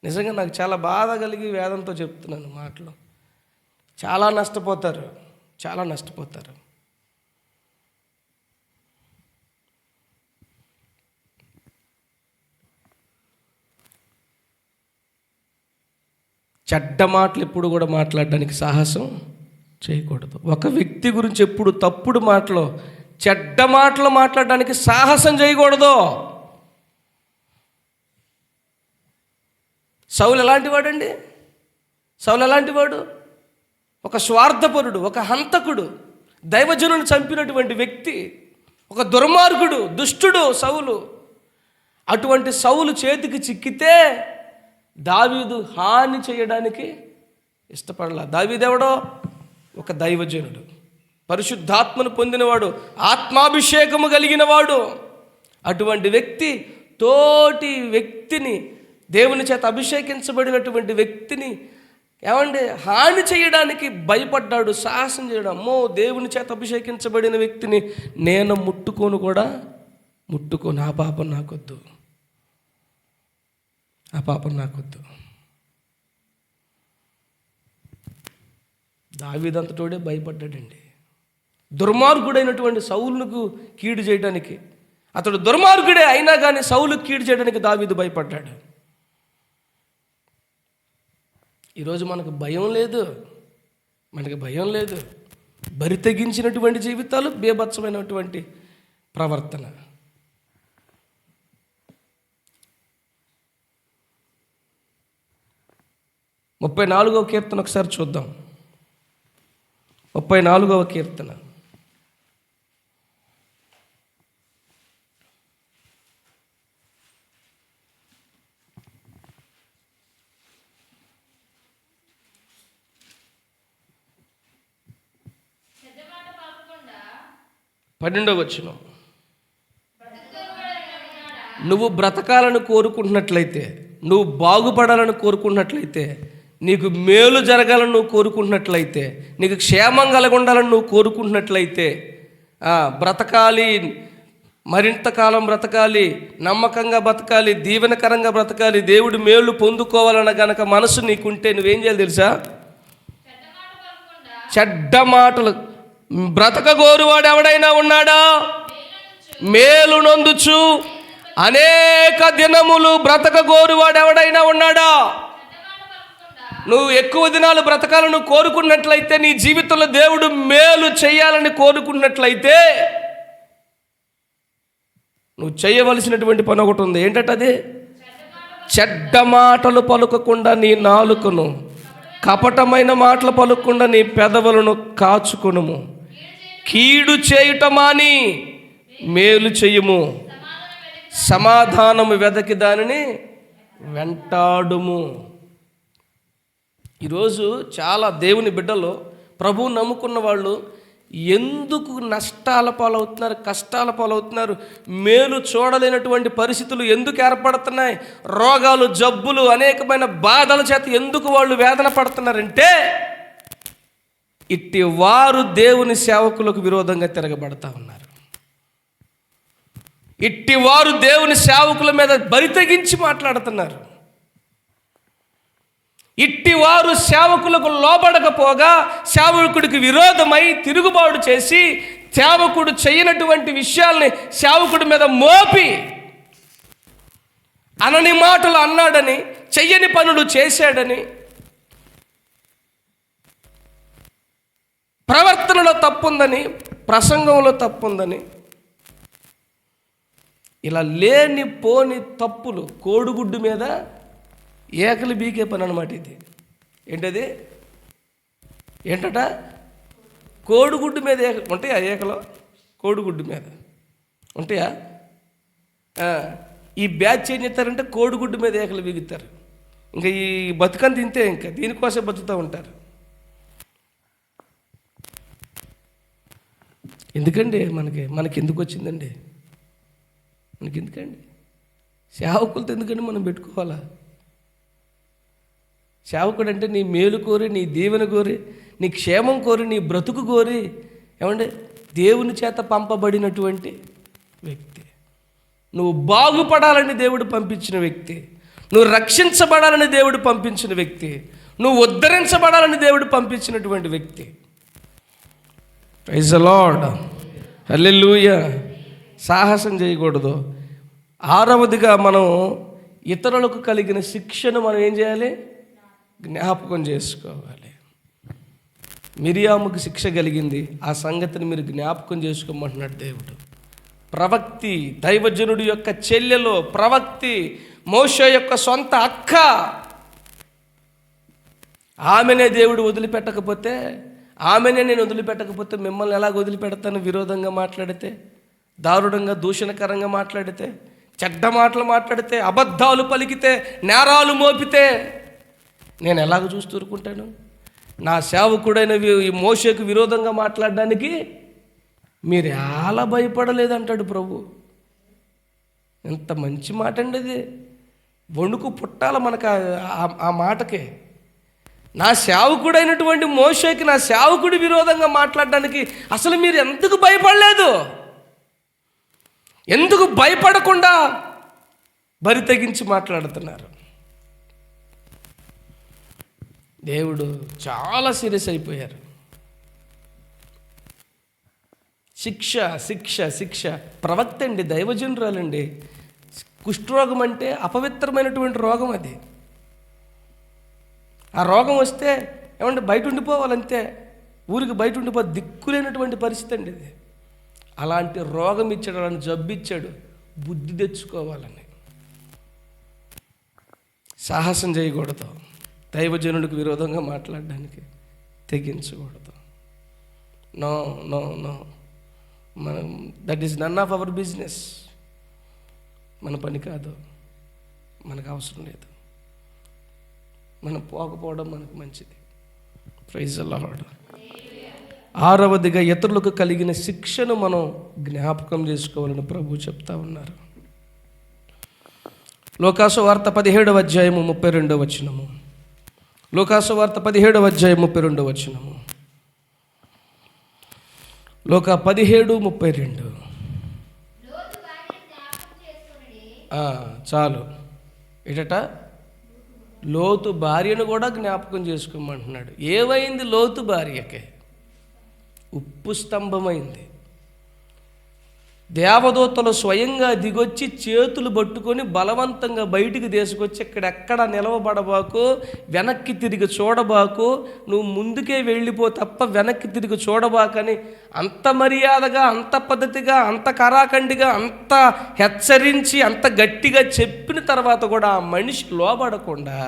నిజంగా నాకు చాలా బాధ కలిగి వేదంతో చెప్తున్నాను మాటలు. చాలా నష్టపోతారు. చెడ్డ మాటలు ఎప్పుడు కూడా మాట్లాడడానికి సాహసం చేయకూడదు. ఒక వ్యక్తి గురించి ఎప్పుడు తప్పుడు మాటలు, చెడ్డ మాటలు మాట్లాడడానికి సాహసం చేయకూడదు. సౌలు ఎలాంటి వాడు? ఒక స్వార్థపరుడు, ఒక హంతకుడు, దైవజనుని చంపినటువంటి వ్యక్తి, ఒక దుర్మార్గుడు, దుష్టుడు సౌలు. అటువంటి సౌలు చేతికి చిక్కితే దావీదు హాని చేయడానికి ఇష్టపడలా. దావీదెవడో? ఒక దైవజనుడు, పరిశుద్ధాత్మను పొందినవాడు, ఆత్మాభిషేకము కలిగినవాడు. అటువంటి వ్యక్తి తోటి వ్యక్తిని, దేవుని చేత అభిషేకించబడినటువంటి వ్యక్తిని హాని చేయడానికి భయపడ్డాడు, సాహసం చేయడం. అమ్మో, దేవుని చేత అభిషేకించబడిన వ్యక్తిని నేను ముట్టుకోను. ఆ పాపం నాకొద్దు. దావీదంతటోడే భయపడ్డాడండి. దుర్మార్గుడైనటువంటి సౌలుకు కీడు చేయడానికి, అతడు దుర్మార్గుడే అయినా కానీ సౌలుకు కీడు చేయడానికి దావీదు భయపడ్డాడు. ఈరోజు మనకు భయం లేదు, బరి తెగించినటువంటి జీవితాలు, బేభత్సమైనటువంటి ప్రవర్తన. ముప్పై 34వ కీర్తన ఒకసారి చూద్దాం. 34వ కీర్తన. పన్నెండవ వచనం. నువ్వు బ్రతకాలని కోరుకుంటున్నట్లయితే, నువ్వు బాగుపడాలని కోరుకుంటున్నట్లయితే, నీకు మేలు జరగాలని నువ్వు కోరుకుంటున్నట్లయితే, నీకు క్షేమం కలగొండాలని నువ్వు కోరుకుంటున్నట్లయితే, బ్రతకాలి, మరింత కాలం బ్రతకాలి, నమ్మకంగా బ్రతకాలి, దీవెనకరంగా బ్రతకాలి, దేవుడు మేలు పొందుకోవాలన్న గనక మనసు నీకుంటే నువ్వేం చేయాలి తెలుసా? చెడ్డ మాటలు బ్రతకగోరువాడు ఎవడైనా ఉన్నాడా? మేలు నొందుచు అనేక దినములు బ్రతకగోరువాడు ఎవడైనా ఉన్నాడా? నువ్వు ఎక్కువ దినాలు బ్రతకాలను కోరుకున్నట్లయితే, నీ జీవితంలో దేవుడు మేలు చేయాలని కోరుకున్నట్లయితే, నువ్వు చేయవలసినటువంటి పని ఒకటి ఉంది. ఏంటంటే చెడ్డ మాటలు పలుకకుండా నీ నాలుకను, కపటమైన మాటలు పలుకకుండా నీ పెదవులను కాచుకొనుము. కీడు చేయుట మాని మేలు చెయ్యుము, సమాధానము వెదకి దానిని వెంటాడుము. ఈరోజు చాలా దేవుని బిడ్డలు, ప్రభువు నమ్ముకున్న వాళ్ళు ఎందుకు నష్టాల పాలవుతున్నారు, కష్టాల పాలవుతున్నారు, మేలు చూడలేనటువంటి పరిస్థితులు ఎందుకు ఏర్పడుతున్నాయి, రోగాలు, జబ్బులు, అనేకమైన బాధల చేత ఎందుకు వాళ్ళు వేదన పడుతున్నారంటే, ఇట్టి వారు దేవుని సేవకులకు విరోధంగా తిరగబడతా ఉన్నారు. ఇట్టి వారు దేవుని సేవకుల మీద బరి తెగించి మాట్లాడుతున్నారు. ఇట్టి వారు సేవకులకు లోబడకపోగా సేవకుడికి విరోధమై తిరుగుబాటు చేసి, సేవకుడు చేయనటువంటి విషయాల్ని సేవకుడి మీద మోపి, అనని మాటలు అన్నాడని, చెయ్యని పనులు చేశాడని, ప్రవర్తనలో తప్పుందని, ప్రసంగంలో తప్పుందని, ఇలా లేని పోని తప్పులు కోడిగుడ్డు మీద ఏకలు బీకే పని అన్నమాట ఇది. ఏంటట కోడిగుడ్డు మీద ఉంటాయా ఏకలు? కోడిగుడ్డు మీద ఉంటాయా? ఈ బ్యాచ్ ఏం చేస్తారంటే కోడిగుడ్డు మీద ఏకలు బిగుతారు. ఇంకా ఈ బతుకని తింటే ఇంకా దీనికోసం బతుకుతూ ఉంటారు. ఎందుకండి మనకి ఎందుకు వచ్చిందండి? మనకి ఎందుకండి? సేవకులతో ఎందుకండి మనం పెట్టుకోవాలా? సేవకుడు అంటే నీ మేలు కోరి, నీ దీవెన కోరి, నీ క్షేమం కోరి, నీ బ్రతుకు కోరి, ఏమంటే దేవుని చేత పంపబడినటువంటి వ్యక్తి. నువ్వు బాగుపడాలని దేవుడు పంపించిన వ్యక్తి, నువ్వు రక్షించబడాలని దేవుడు పంపించిన వ్యక్తి, నువ్వు ఉద్ధరించబడాలని దేవుడు పంపించినటువంటి వ్యక్తి. ప్రైజ్ ది లార్డ్, హల్లెలూయా. సాహసం చేయకూడదు. 6వదిగా మనం ఇతరులకు కలిగిన శిక్షను మనం ఏం చేయాలి? జ్ఞాపకం చేసుకోవాలి. మిరియాముకు శిక్ష కలిగింది, ఆ సంగతిని మీరు జ్ఞాపకం చేసుకోమంటున్నాడు దేవుడు. ప్రవక్తి, దైవజనుడి యొక్క చెల్లెలో ప్రవక్తి, మోషే యొక్క సొంత అక్క, ఆమెనే దేవుడు వదిలిపెట్టకపోతే, ఆమెనే నేను వదిలిపెట్టకపోతే మిమ్మల్ని ఎలాగ వదిలిపెడతాను? విరోధంగా మాట్లాడితే, దారుణంగా దూషణకరంగా మాట్లాడితే, చెడ్డ మాటలు మాట్లాడితే, అబద్ధాలు పలికితే, నేరాలు మోపితే నేను ఎలాగ చూస్తూ ఊరుకుంటాను? నా సేవకుడైన ఈ మోషేకు విరోధంగా మాట్లాడడానికి మీరు ఎలా భయపడలేదంటాడు ప్రభు. ఎంత మంచి మాట అండి అది. వణుకు పుట్టాల మనకు ఆ మాటకే. నా సేవకుడైనటువంటి మోషేకి నా సేవకుడి విరోధంగా మాట్లాడడానికి అసలు మీరు ఎందుకు భయపడలేదు? ఎందుకు భయపడకుండా బరి తెగించి మాట్లాడుతున్నారు? దేవుడు చాలా సీరియస్ అయిపోయారు. శిక్ష శిక్ష శిక్ష. ప్రవక్త అండి, దైవజనురాలండి. కుష్ఠరోగం అంటే అపవిత్రమైనటువంటి రోగం అది. ఆ రోగం వస్తే ఏమంటే బయట ఉండిపోవాలంతే, ఊరికి బయట ఉండిపోతే దిక్కులేనటువంటి పరిస్థితి అండి ఇది. అలాంటి రోగం ఇచ్చాడు, అలాంటి జబ్బు ఇచ్చాడు. బుద్ధి తెచ్చుకోవాలని సాహసం చేయకూడదు. దైవజనుడికి విరోధంగా మాట్లాడడానికి తెగించకూడదు. నో నో నో, మనం that is none of our business. మన పని కాదు, మనకు అవసరం లేదు. మనం పోకపోవడం మనకు మంచిది. Praise the lord. 6వదిగా ఇతరులకు కలిగిన శిక్షను మనం జ్ఞాపకం చేసుకోవాలని ప్రభు చెప్తా ఉన్నారు. లోకాసు వార్త 17వ అధ్యాయము 32వ వచనము. లోకాసు వార్త 17వ అధ్యాయం 32వ వచనము. లోక 17:32. చాలు. ఏటట లోతు భార్యను కూడా జ్ఞాపకం చేసుకోమంటున్నాడు. ఏమైంది లోతు భార్యకే? ఉప్పు స్తంభమైంది. దేవదూతలు స్వయంగా దిగొచ్చి చేతులు పట్టుకొని బలవంతంగా బయటికి తీసుకొచ్చి, ఇక్కడెక్కడ నిలవబడబాకు, వెనక్కి తిరిగి చూడబాకు, నువ్వు ముందుకే వెళ్ళిపో తప్ప వెనక్కి తిరిగి చూడబాకని అంత మర్యాదగా, అంత పద్ధతిగా, అంత కరాఖండిగా, అంత హెచ్చరించి, అంత గట్టిగా చెప్పిన తర్వాత కూడా ఆ మనిషి లోబడకుండా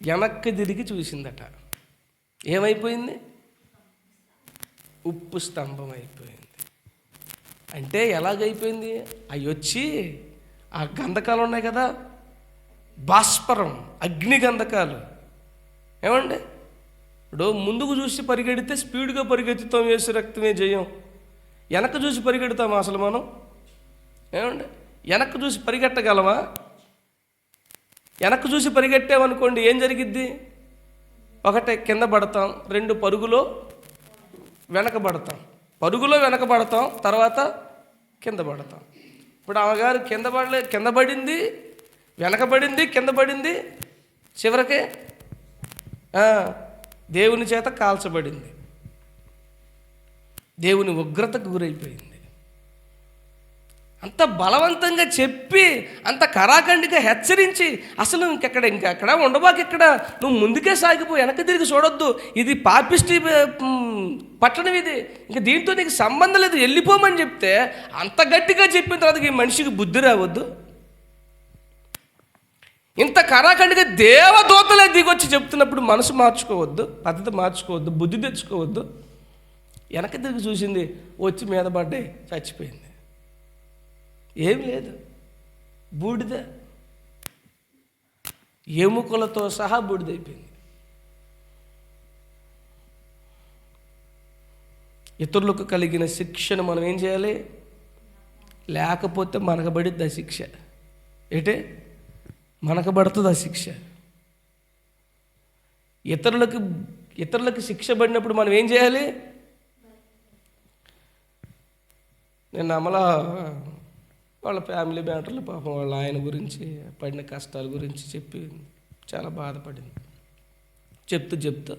వెనక్కి తిరిగి చూసిందట. ఏమైపోయింది? ఉప్పు స్తంభం అయిపోయింది. అంటే ఎలాగైపోయింది? అవి వచ్చి ఆ గంధకాలు ఉన్నాయి కదా, భాస్వరం, అగ్ని గంధకాలు. ఏమండి, ఇప్పుడు ముందుకు చూసి పరిగెడితే స్పీడ్గా పరిగెత్తుతాం, వేసి రక్తమే జయం. వెనక్కి చూసి పరిగెడతామా అసలు మనం? ఏమండి, వెనక్కి చూసి పరిగెట్టగలమా? వెనక్కి చూసి పరిగెట్టామనుకోండి, ఏం జరిగిద్ది? ఒకటే కింద పడతాం, 2 పరుగులో వెనకబడతాం, పరుగులో వెనకబడతాం, తర్వాత కింద పడతాం. ఇప్పుడు ఆమెగారు కింద పడింది, వెనకబడింది, కింద పడింది, చివరికి దేవుని చేత కాల్చబడింది. దేవుని ఉగ్రతకు గురైపోయింది. అంత బలవంతంగా చెప్పి, అంత కరాఖండిగా హెచ్చరించి, అసలు ఇంకెక్కడ ఉండబాకు, ఇక్కడ నువ్వు ముందుకే సాగిపో, వెనక్కి తిరిగి చూడొద్దు, ఇది పాపిష్టి పట్టణం, ఇది ఇంకా దీంతో నీకు సంబంధం లేదు, వెళ్ళిపోమని చెప్తే, అంత గట్టిగా చెప్పిన తర్వాత ఈ మనిషికి బుద్ధి రావద్దు? ఇంత కరాఖండిగా దేవదూతలే దిగొచ్చి చెప్తున్నప్పుడు మనసు మార్చుకోవద్దు, పద్ధతి మార్చుకోవద్దు, బుద్ధి తెచ్చుకోవద్దు? వెనక్కి తిరిగి చూసింది, వచ్చి మీద పడ్డాయి, చచ్చిపోయింది. ఏం లేదు, బూడిద, ఎముకలతో సహా బూడిదైపోయింది. ఇతరులకు కలిగిన శిక్షను మనం ఏం చేయాలి? లేకపోతే మనకు పడిద్ది ఆ శిక్ష. ఏంటే మనకు పడుతుంది ఆ శిక్ష. ఇతరులకు శిక్ష పడినప్పుడు మనం ఏం చేయాలి? నేను అమలా వాళ్ళ ఫ్యామిలీ మ్యాటర్లు, పాపం వాళ్ళ ఆయన గురించి పడిన కష్టాల గురించి చెప్పి చాలా బాధపడింది. చెప్తూ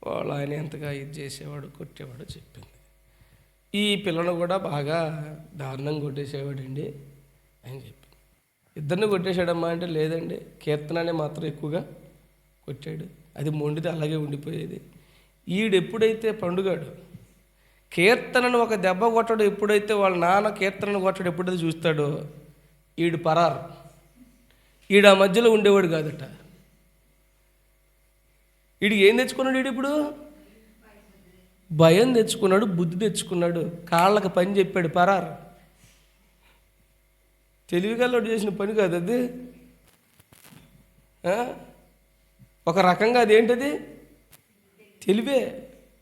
వాళ్ళ ఆయన ఎంతగా ఇది చేసేవాడు, కొట్టేవాడు చెప్పింది. ఈ పిల్లను కూడా బాగా దారుణంగా కొట్టేసేవాడండి అని చెప్పింది. ఇద్దరిని కొట్టేశాడమ్మా అంటే, లేదండి కీర్తననే మాత్రం ఎక్కువగా కొట్టాడు, అది మొండిది అలాగే ఉండిపోయేది. ఈడెప్పుడైతే పండుగాడు కీర్తనను ఒక దెబ్బ కొట్టడు, ఎప్పుడైతే వాళ్ళ నాన్న కీర్తనను కొట్టడు ఎప్పుడైతే చూస్తాడో, ఈడు పరారు, ఈడు ఆ మధ్యలో ఉండేవాడు కాదట. ఈడు ఏం తెచ్చుకున్నాడు? ఈడు ఇప్పుడు భయం తెచ్చుకున్నాడు, బుద్ధి తెచ్చుకున్నాడు, కాళ్ళకు పని చెప్పాడు, పరారు. తెలివిగల్లోడు చేసిన పని కాదు అది. ఒక రకంగా అదేంటది? తెలివే,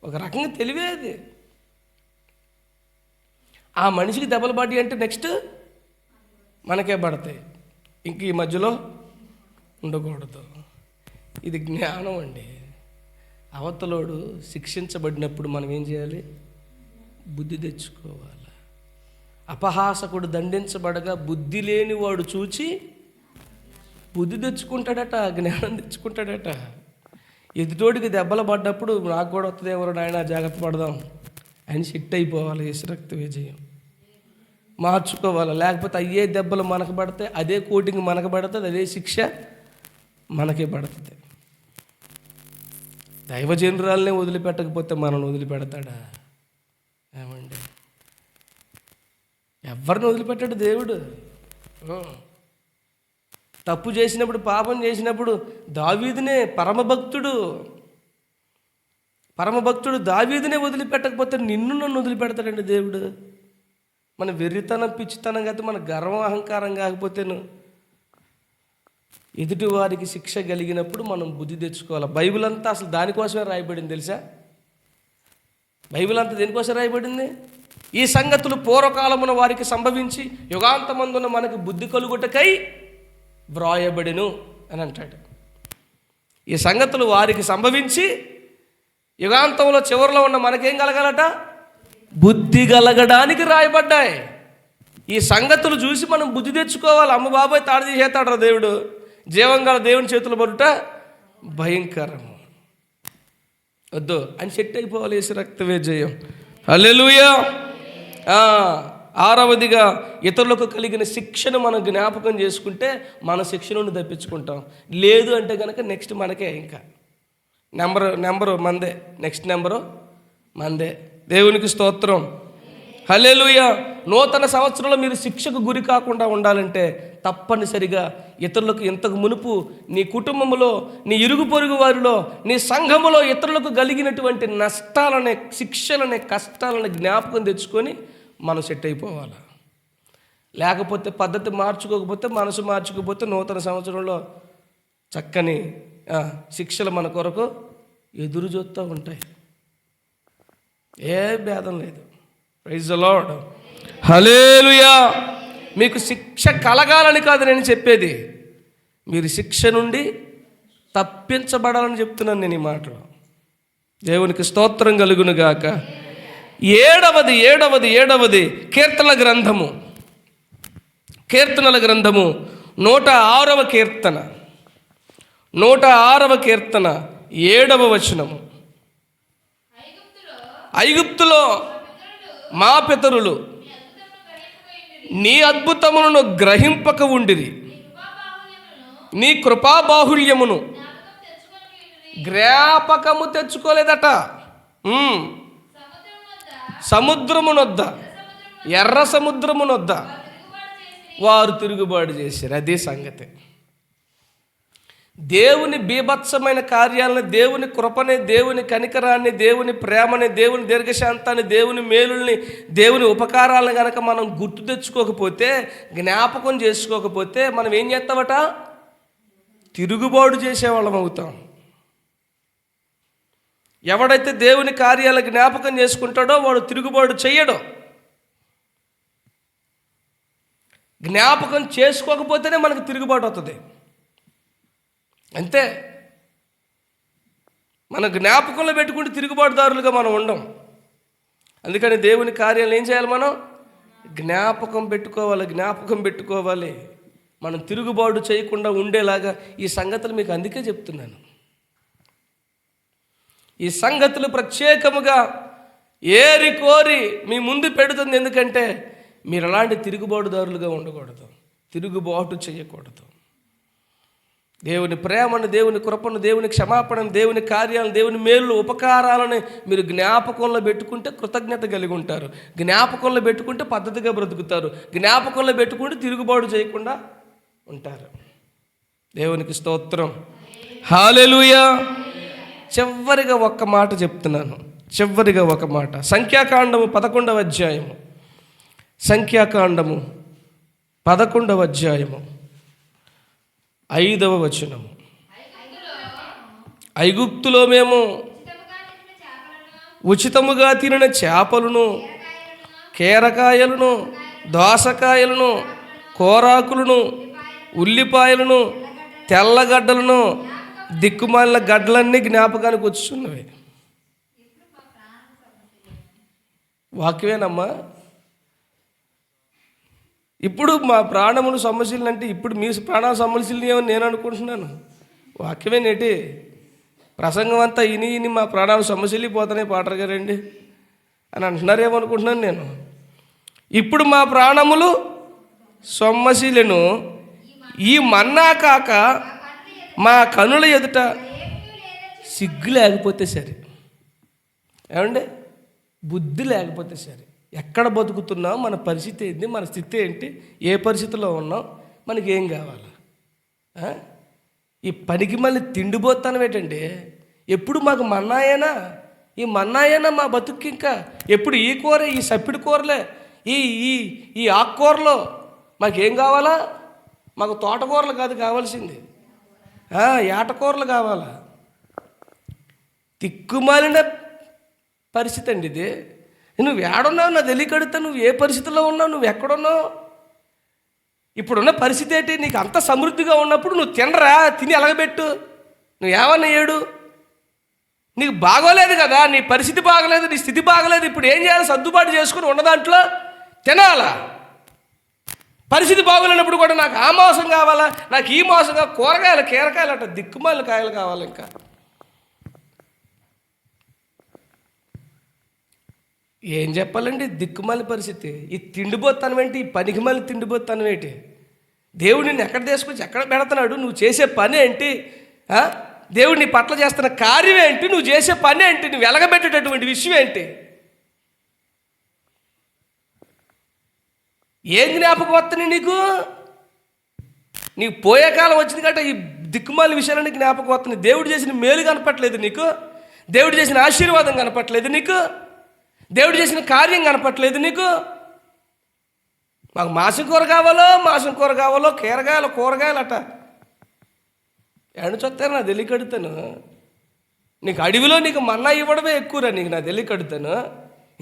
ఒక రకంగా తెలివే అది. ఆ మనిషికి దెబ్బలు పడి అంటే నెక్స్ట్ మనకే పడతాయి, ఇంక ఈ మధ్యలో ఉండకూడదు. ఇది జ్ఞానం అండి. అవతలోడు శిక్షించబడినప్పుడు మనం ఏం చేయాలి? బుద్ధి తెచ్చుకోవాలి. అపహాసకుడు దండించబడగా బుద్ధి లేని వాడు చూచి బుద్ధి తెచ్చుకుంటాడట, జ్ఞానం తెచ్చుకుంటాడట. ఎదుటోడికి దెబ్బలు పడ్డప్పుడు నాకు కూడా వస్తుందేమో నాయన, జాగ్రత్త పడదాం ఆయన సెట్ అయిపోవాలి. యేసు రక్త విజయం మార్చుకోవాలి. లేకపోతే అయ్యే దెబ్బలు మనకు పడతాయి, అదే కోటింగ్ మనకు పడుతుంది, అదే శిక్ష మనకే పడుతుంది. దైవజనురాలనే వదిలిపెట్టకపోతే మనల్ని వదిలిపెడతాడా? ఏమండి, ఎవరిని వదిలిపెట్టాడు దేవుడు? తప్పు చేసినప్పుడు, పాపం చేసినప్పుడు దావీదునే, పరమభక్తుడు దావీదునే వదిలిపెట్టకపోతే నిన్ను నన్ను వదిలిపెడతాడండి దేవుడు? మన వెర్రితనం, పిచ్చితనం కాదు, మన గర్వం, అహంకారం కాకపోతేను ఎదుటి వారికి శిక్ష కలిగినప్పుడు మనం బుద్ధి తెచ్చుకోవాలి. బైబిల్ అంతా అసలు దానికోసమే రాయబడింది తెలుసా? బైబిల్ అంతా దేనికోసం రాయబడింది? ఈ సంగతులు పూర్వకాలమున వారికి సంభవించి యుగాంతమందున మనకు బుద్ధి కలుగుటకై వ్రాయబడెను అని అంటాడు. ఈ సంగతులు వారికి సంభవించి యుగాంతంలో చివరిలో ఉన్న మనకేం కలగాలట? బుద్ధి కలగడానికి రాయబడ్డాయి. ఈ సంగతులు చూసి మనం బుద్ధి తెచ్చుకోవాలి. అమ్మ బాబాయ్ తాడు తీసేస్తాడు రా దేవుడు, జీవంగా దేవుని చేతులు పడుట భయంకరము, వద్దు అని సెట్ అయిపోవాలి. యేసు రక్త విజయం. హల్లెలూయా. ఆరవదిగా, ఇతరులకు కలిగిన శిక్షను మనం జ్ఞాపకం చేసుకుంటే మన శిక్ష నుండి తప్పించుకుంటాం. లేదు అంటే కనుక నెక్స్ట్ మనకే, ఇంకా నెంబరు మందే, నెక్స్ట్ నెంబరు మందే. దేవునికి స్తోత్రం. హల్లెలూయా. నూతన సంవత్సరంలో మీరు శిక్షకు గురి కాకుండా ఉండాలంటే తప్పనిసరిగా ఇతరులకు ఇంతకు మునుపు నీ కుటుంబంలో, నీ ఇరుగు పొరుగు వారిలో, నీ సంఘములో ఇతరులకు కలిగినటువంటి నష్టాలనే, శిక్షలనే, కష్టాలనే జ్ఞాపకం తెచ్చుకొని మనం సెట్ అయిపోవాలి. లేకపోతే పద్ధతి మార్చుకోకపోతే, మనసు మార్చుకోకపోతే నూతన సంవత్సరంలో చక్కని శిక్షలు మన కొరకు ఎదురు చూస్తూ ఉంటాయి. ఏ భేదం లేదు. Praise the Lord. హల్లెలూయా. మీకు శిక్ష కలగాలని కాదు నేను చెప్పేది, మీరు శిక్ష నుండి తప్పించబడాలని చెప్తున్నాను నేను ఈ మాటలు. దేవునికి స్తోత్రం కలుగును గాక. ఏడవది కీర్తనల గ్రంథము 106వ కీర్తన 7వ వచనము. ఐగుప్తులో మా పితరులు నీ అద్భుతములను గ్రహింపక ఉండిరి, నీ కృపాబాహుళ్యమును జ్ఞాపకము తెచ్చుకోలేదట. సముద్రమునొద్ద, ఎర్ర సముద్రమునొద్ద వారు తిరుగుబాటు చేశారు. అదే సంగతి. దేవుని బీభత్సమైన కార్యాలను, దేవుని కృపని, దేవుని కనికరాన్ని, దేవుని ప్రేమని, దేవుని దీర్ఘశాంతాన్ని, దేవుని మేలుల్ని, దేవుని ఉపకారాలను కనుక మనం గుర్తు తెచ్చుకోకపోతే, జ్ఞాపకం చేసుకోకపోతే మనం ఏం చేస్తామట? తిరుగుబాటు చేసేవాళ్ళం అవుతాం. ఎవడైతే దేవుని కార్యాలను జ్ఞాపకం చేసుకుంటాడో వాడు తిరుగుబాటు చెయ్యడు. జ్ఞాపకం చేసుకోకపోతేనే మనకు తిరుగుబాటు అవుతుంది. అంతే. మన జ్ఞాపకంలో పెట్టుకుంటే తిరుగుబాటుదారులుగా మనం ఉండం. అందుకని దేవుని కార్యాలు ఏం చేయాలి? మనం జ్ఞాపకం పెట్టుకోవాలి. మనం తిరుగుబాటు చేయకుండా ఉండేలాగా ఈ సంగతులు మీకు అందుకే చెప్తున్నాను. ఈ సంగతులు ప్రత్యేకముగా ఏరి కోరి మీ ముందు పెడుతుంది. ఎందుకంటే మీరు అలాంటి తిరుగుబాటుదారులుగా ఉండకూడదు, తిరుగుబాటు చేయకూడదు. దేవుని ప్రేమను, దేవుని కృపను, దేవుని క్షమాపణను, దేవుని కార్యాలను, దేవుని మేలు ఉపకారాలను మీరు జ్ఞాపకంలో పెట్టుకుంటే కృతజ్ఞత కలిగి ఉంటారు. జ్ఞాపకంలో పెట్టుకుంటే పద్ధతిగా బ్రతుకుతారు. జ్ఞాపకంలో పెట్టుకుంటే తిరుగుబాటు చేయకుండా ఉంటారు. దేవునికి స్తోత్రం. హల్లెలూయా. చివరిగా ఒక్క మాట చెప్తున్నాను. ఒక మాట. సంఖ్యాకాండము 11వ అధ్యాయము. 5వ వచనము. ఐగుప్తులో మేము ఉచితముగా తినిన చేపలను, కీరకాయలను, దోసకాయలను, కోరాకులను, ఉల్లిపాయలను, తెల్లగడ్డలను, దిక్కుమాలిన గడ్డలన్నీ జ్ఞాపకానికి వచ్చున్నవి. వాక్యమేనమ్మా. ఇప్పుడు మా ప్రాణములు సమస్యలు అంటే ఇప్పుడు మీ ప్రాణాల సమస్యలు ఏమని నేను అనుకుంటున్నాను. వాక్యమే నేటి ప్రసంగం అంతా ఇని మా ప్రాణాలు సమస్యలు పోతున్నాయి. పాటరు గారండి, అని అంటున్నారేమనుకుంటున్నాను నేను. ఇప్పుడు మా ప్రాణములు సొమ్మశీలను, ఈ మన్నా కాక మా కనుల ఎదుట సిగ్గు లేకపోతే సరే. ఏమండి, బుద్ధి లేకపోతే సరే. ఎక్కడ బతుకుతున్నాం, మన పరిస్థితి ఏంటి, మన స్థితి ఏంటి, ఏ పరిస్థితిలో ఉన్నాం, మనకి ఏం కావాలి? ఈ పనికి మళ్ళీ తిండిపోతాను ఏంటండి? ఎప్పుడు మాకు మన్నాయేనా, ఈ మన్నాయేనా మా బతుక్కి? ఇంకా ఎప్పుడు ఈ కూర, ఈ సప్పిడి కూరలే, ఈ ఈ ఈ ఆకుకూరలో మాకేం కావాలా? మాకు తోటకూరలు కాదు కావాల్సింది, ఏటకూరలు కావాలా? తిక్కుమాలిన పరిస్థితి అండి ఇది. నువ్వు ఏడున్నావు నా తెలియకడుతా, నువ్వు ఏ పరిస్థితిలో ఉన్నావు, నువ్వు ఎక్కడున్నావు? ఇప్పుడున్న పరిస్థితి ఏంటి? నీకు అంత సమృద్ధిగా ఉన్నప్పుడు నువ్వు తినరా, తిని ఎలగబెట్టు, నువ్వు ఏమన్నా ఏడు. నీకు బాగోలేదు కదా, నీ పరిస్థితి బాగలేదు, నీ స్థితి బాగలేదు. ఇప్పుడు ఏం చేయాలి? సర్దుబాటు చేసుకుని ఉన్న దాంట్లో తినాలా? పరిస్థితి బాగోలేనప్పుడు కూడా నాకు ఆ మాంసం కావాలా, నాకు ఈ మాంసం కావాలి, కూరగాయలు కీరకాయలు అట్ట దిక్కుమాలిన కాయలు కావాలి. ఇంకా ఏం చెప్పాలండి? దిక్కుమాలి పరిస్థితి. ఈ తిండిపోతాను ఏంటి, ఈ పనికిమాలి తిండిపోతాను ఏంటి? దేవుడు నిన్ను ఎక్కడ తీసుకొచ్చి ఎక్కడ పెడుతున్నాడు? నువ్వు చేసే పని ఏంటి? దేవుడు నీ పట్ల చేస్తున్న కార్యం ఏంటి? నువ్వు చేసే పని ఏంటి? నువ్వు వెలగబెట్టేటటువంటి విషయం ఏంటి? ఏం జ్ఞాపకం వస్తుంది నీకు? నీకు పోయే కాలం వచ్చింది కాబట్టి ఈ దిక్కుమాలి విషయాలన్నీ జ్ఞాపకం వస్తుంది. దేవుడు చేసిన మేలు కనపట్లేదు నీకు, దేవుడు చేసిన ఆశీర్వాదం కనపట్లేదు నీకు, దేవుడు చేసిన కార్యం కనపట్లేదు నీకు. మాకు మాంసం కూర కావాలో కూరగాయలు అట ఎడ చూస్తాను నా తెలియకడుతాను. నీకు అడవిలో నీకు మన్నా ఇవ్వడమే ఎక్కువరా నీకు, నా తెలియకడుతాను.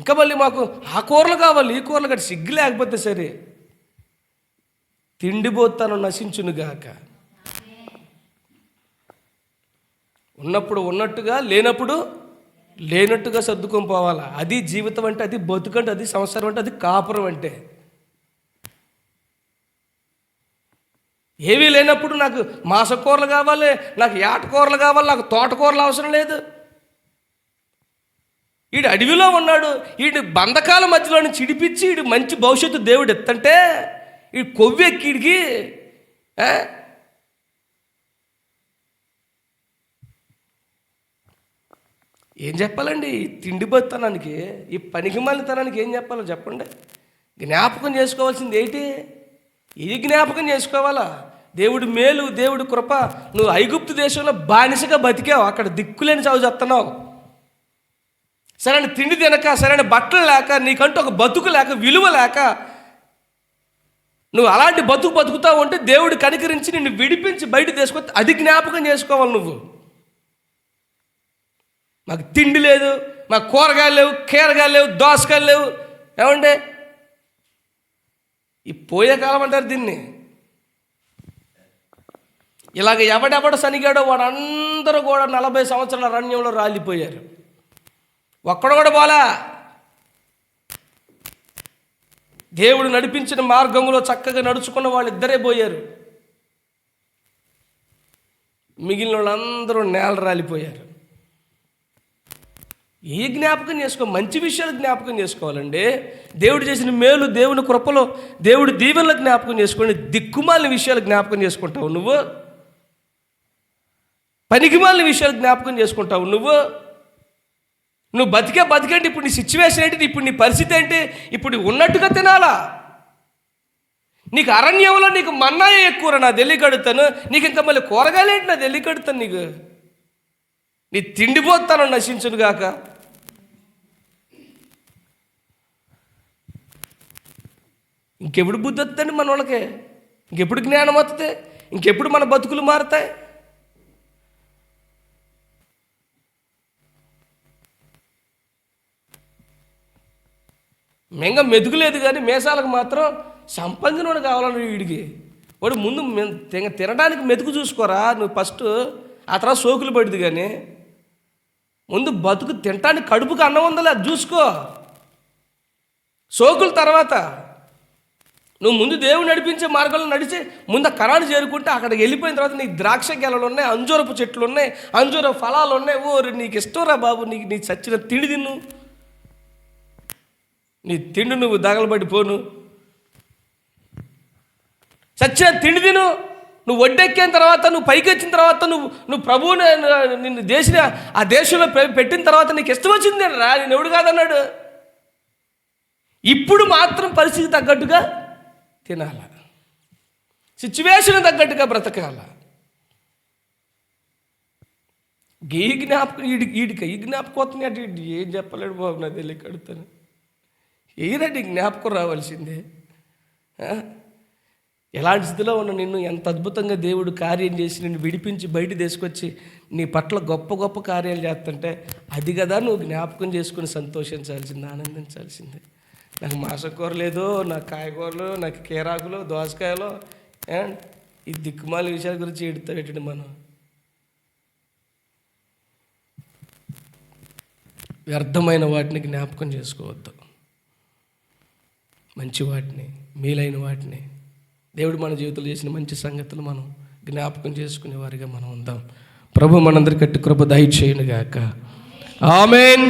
ఇంకా మళ్ళీ మాకు ఆ కూరలు కావాలి, ఈ కూరలు కాదు, సిగ్గు లేకపోతే సరే. తిండిపోతాను నశించునుగాక. ఉన్నప్పుడు ఉన్నట్టుగా, లేనప్పుడు లేనట్టుగా సర్దుకొని పోవాలా. అది జీవితం అంటే, అది బతుకంటే, అది సంసారం అంటే, అది కాపురం అంటే. ఏమీ లేనప్పుడు నాకు మాసకూరలు కావాలి, నాకు ఏటకూరలు కావాలి, నాకు తోటకూరలు అవసరం లేదు. వీడు అడవిలో ఉన్నాడు, వీడి బంధకాల మధ్యలో నుంచి చిడిపించి వీడు మంచి భవిష్యత్తు దేవుడు ఎత్తంటే ఈ కొవ్వెక్కిడికి ఏం చెప్పాలండి? ఈ తిండిపోతనానికి, ఈ పనికిమాలితనానికి ఏం చెప్పాలో చెప్పండి. జ్ఞాపకం చేసుకోవాల్సింది ఏంటి? ఇది జ్ఞాపకం చేసుకోవాలా? దేవుడి మేలు, దేవుడి కృప. నువ్వు ఐగుప్తు దేశంలో బానిసగా బతికావు, అక్కడ దిక్కులేని చావు చెప్తున్నావు. సరైన తిండి తినక, సరైన బట్టలు లేక, నీకంటూ ఒక బతుకు లేక, విలువ లేక నువ్వు అలాంటి బతుకుతావు అంటే దేవుడు కనికరించి నిన్ను విడిపించి బయట తీసుకొస్తే అది జ్ఞాపకం చేసుకోవాలి నువ్వు. మాకు తిండి లేదు, మాకు కూరగాయలు లేవు, కీరగాయలు లేవు, దోసకాయలు లేవు. ఏమంటే ఈ పోయే కాలం అంటారు దీన్ని. ఇలాగ ఎవడెవడ సనిగాడో వాడు అందరూ కూడా 40 సంవత్సరాల అరణ్యంలో రాలిపోయారు. ఒక్కడు కూడా పోలా. దేవుడు నడిపించిన మార్గంలో చక్కగా నడుచుకున్న వాళ్ళు ఇద్దరే పోయారు. మిగిలిన వాళ్ళందరూ నేల రాలిపోయారు. ఏ జ్ఞాపకం చేసుకో? మంచి విషయాలు జ్ఞాపకం చేసుకోవాలండి. దేవుడు చేసిన మేలు, దేవుని కృపలో, దేవుడి దీవెనలు జ్ఞాపకం చేసుకోండి. దిక్కుమాలిన విషయాలు జ్ఞాపకం చేసుకుంటావు నువ్వు, పనికిమాలిన విషయాలు జ్ఞాపకం చేసుకుంటావు నువ్వు. నువ్వు బతికంటే ఇప్పుడు నీ సిచ్యువేషన్ ఏంటి, ఇప్పుడు నీ పరిస్థితి ఏంటి? ఇప్పుడు ఉన్నట్టుగా తినాలా? నీకు అరణ్యంలో నీకు మన్నాయే ఎక్కువ, నా తెలియకడుతాను. నీకు ఇంకా మళ్ళీ కూరగాయలు ఏంటి, నా తెలియకడుతాను. నీకు నీ తిండిపోతాను నశించును గాక. ఇంకెప్పుడు బుద్ధి వస్తుందండి మన వాళ్ళకి? ఇంకెప్పుడు జ్ఞానం వస్తుంది? ఇంకెప్పుడు మన బతుకులు మారుతాయి? మెంగ మెదుగులేదు కానీ మేసాలకు మాత్రం సంపంగినోడు కావాలని వీడికి. వాడు ముందు తినడానికి మెతుకు చూసుకోరా నువ్వు ఫస్ట్, ఆ తర్వాత సోకులు పడుతుంది. కానీ ముందు బతుకు తినటానికి కడుపుకి అన్నం ఉందలే అది చూసుకో. సోకుల తర్వాత నువ్వు ముందు దేవుడు నడిపించే మార్గంలో నడిచి ముందు కరాడు చేరుకుంటే అక్కడికి వెళ్ళిపోయిన తర్వాత నీకు ద్రాక్ష గెలలు ఉన్నాయి, అంజూరపు చెట్లు ఉన్నాయి, అంజూర ఫలాలు ఉన్నాయి. ఓ నీకు ఇష్టంరా బాబు, నీ చచ్చిన తిండి తిన్ను. నీ తిండి నువ్వు దగలబడిపోను, చచ్చిన తిండి తిను. నువ్వు ఒడ్డెక్కిన తర్వాత, నువ్వు పైకి వచ్చిన తర్వాత, నువ్వు ప్రభువుని నిన్ను ఆ దేశంలో పెట్టిన తర్వాత నీకు ఇష్టం వచ్చింది రా, నేను ఎవడు కాదన్నాడు. ఇప్పుడు మాత్రం పరిస్థితి తగ్గట్టుగా తినాల, సిచ్యువేషన్ తగ్గట్టుగా బ్రతకాల. ఈ జ్ఞాపకం వస్తుంది అంటే ఏం చెప్పలేడు బాబు, నా తెలియక అడుగుతాను. ఏదండి జ్ఞాపకం రావాల్సిందే. ఎలాంటి స్థితిలో ఉన్న నిన్ను ఎంత అద్భుతంగా దేవుడు కార్యం చేసి నిన్ను విడిపించి బయట తీసుకొచ్చి నీ పట్ల గొప్ప గొప్ప కార్యాలు చేస్తుంటే అది కదా నువ్వు జ్ఞాపకం చేసుకుని సంతోషించాల్సిందే, ఆనందించాల్సిందే. నాకు మాసం కూర లేదు, నాకు కాయగూరలు, నాకు కీరాకులు, దోసకాయలు, ఈ దిక్కుమాల విషయాల గురించి ఎడుతాడు మనం. వ్యర్థమైన వాటిని జ్ఞాపకం చేసుకోవద్దు, మంచి వాటిని, మేలైన వాటిని, దేవుడు మన జీవితంలో చేసిన మంచి సంగతులు మనం జ్ఞాపకం చేసుకునే వారిగా మనం ఉందాం. ప్రభు మనందరికీ కృప దయచేయును గాక. ఆమేన్.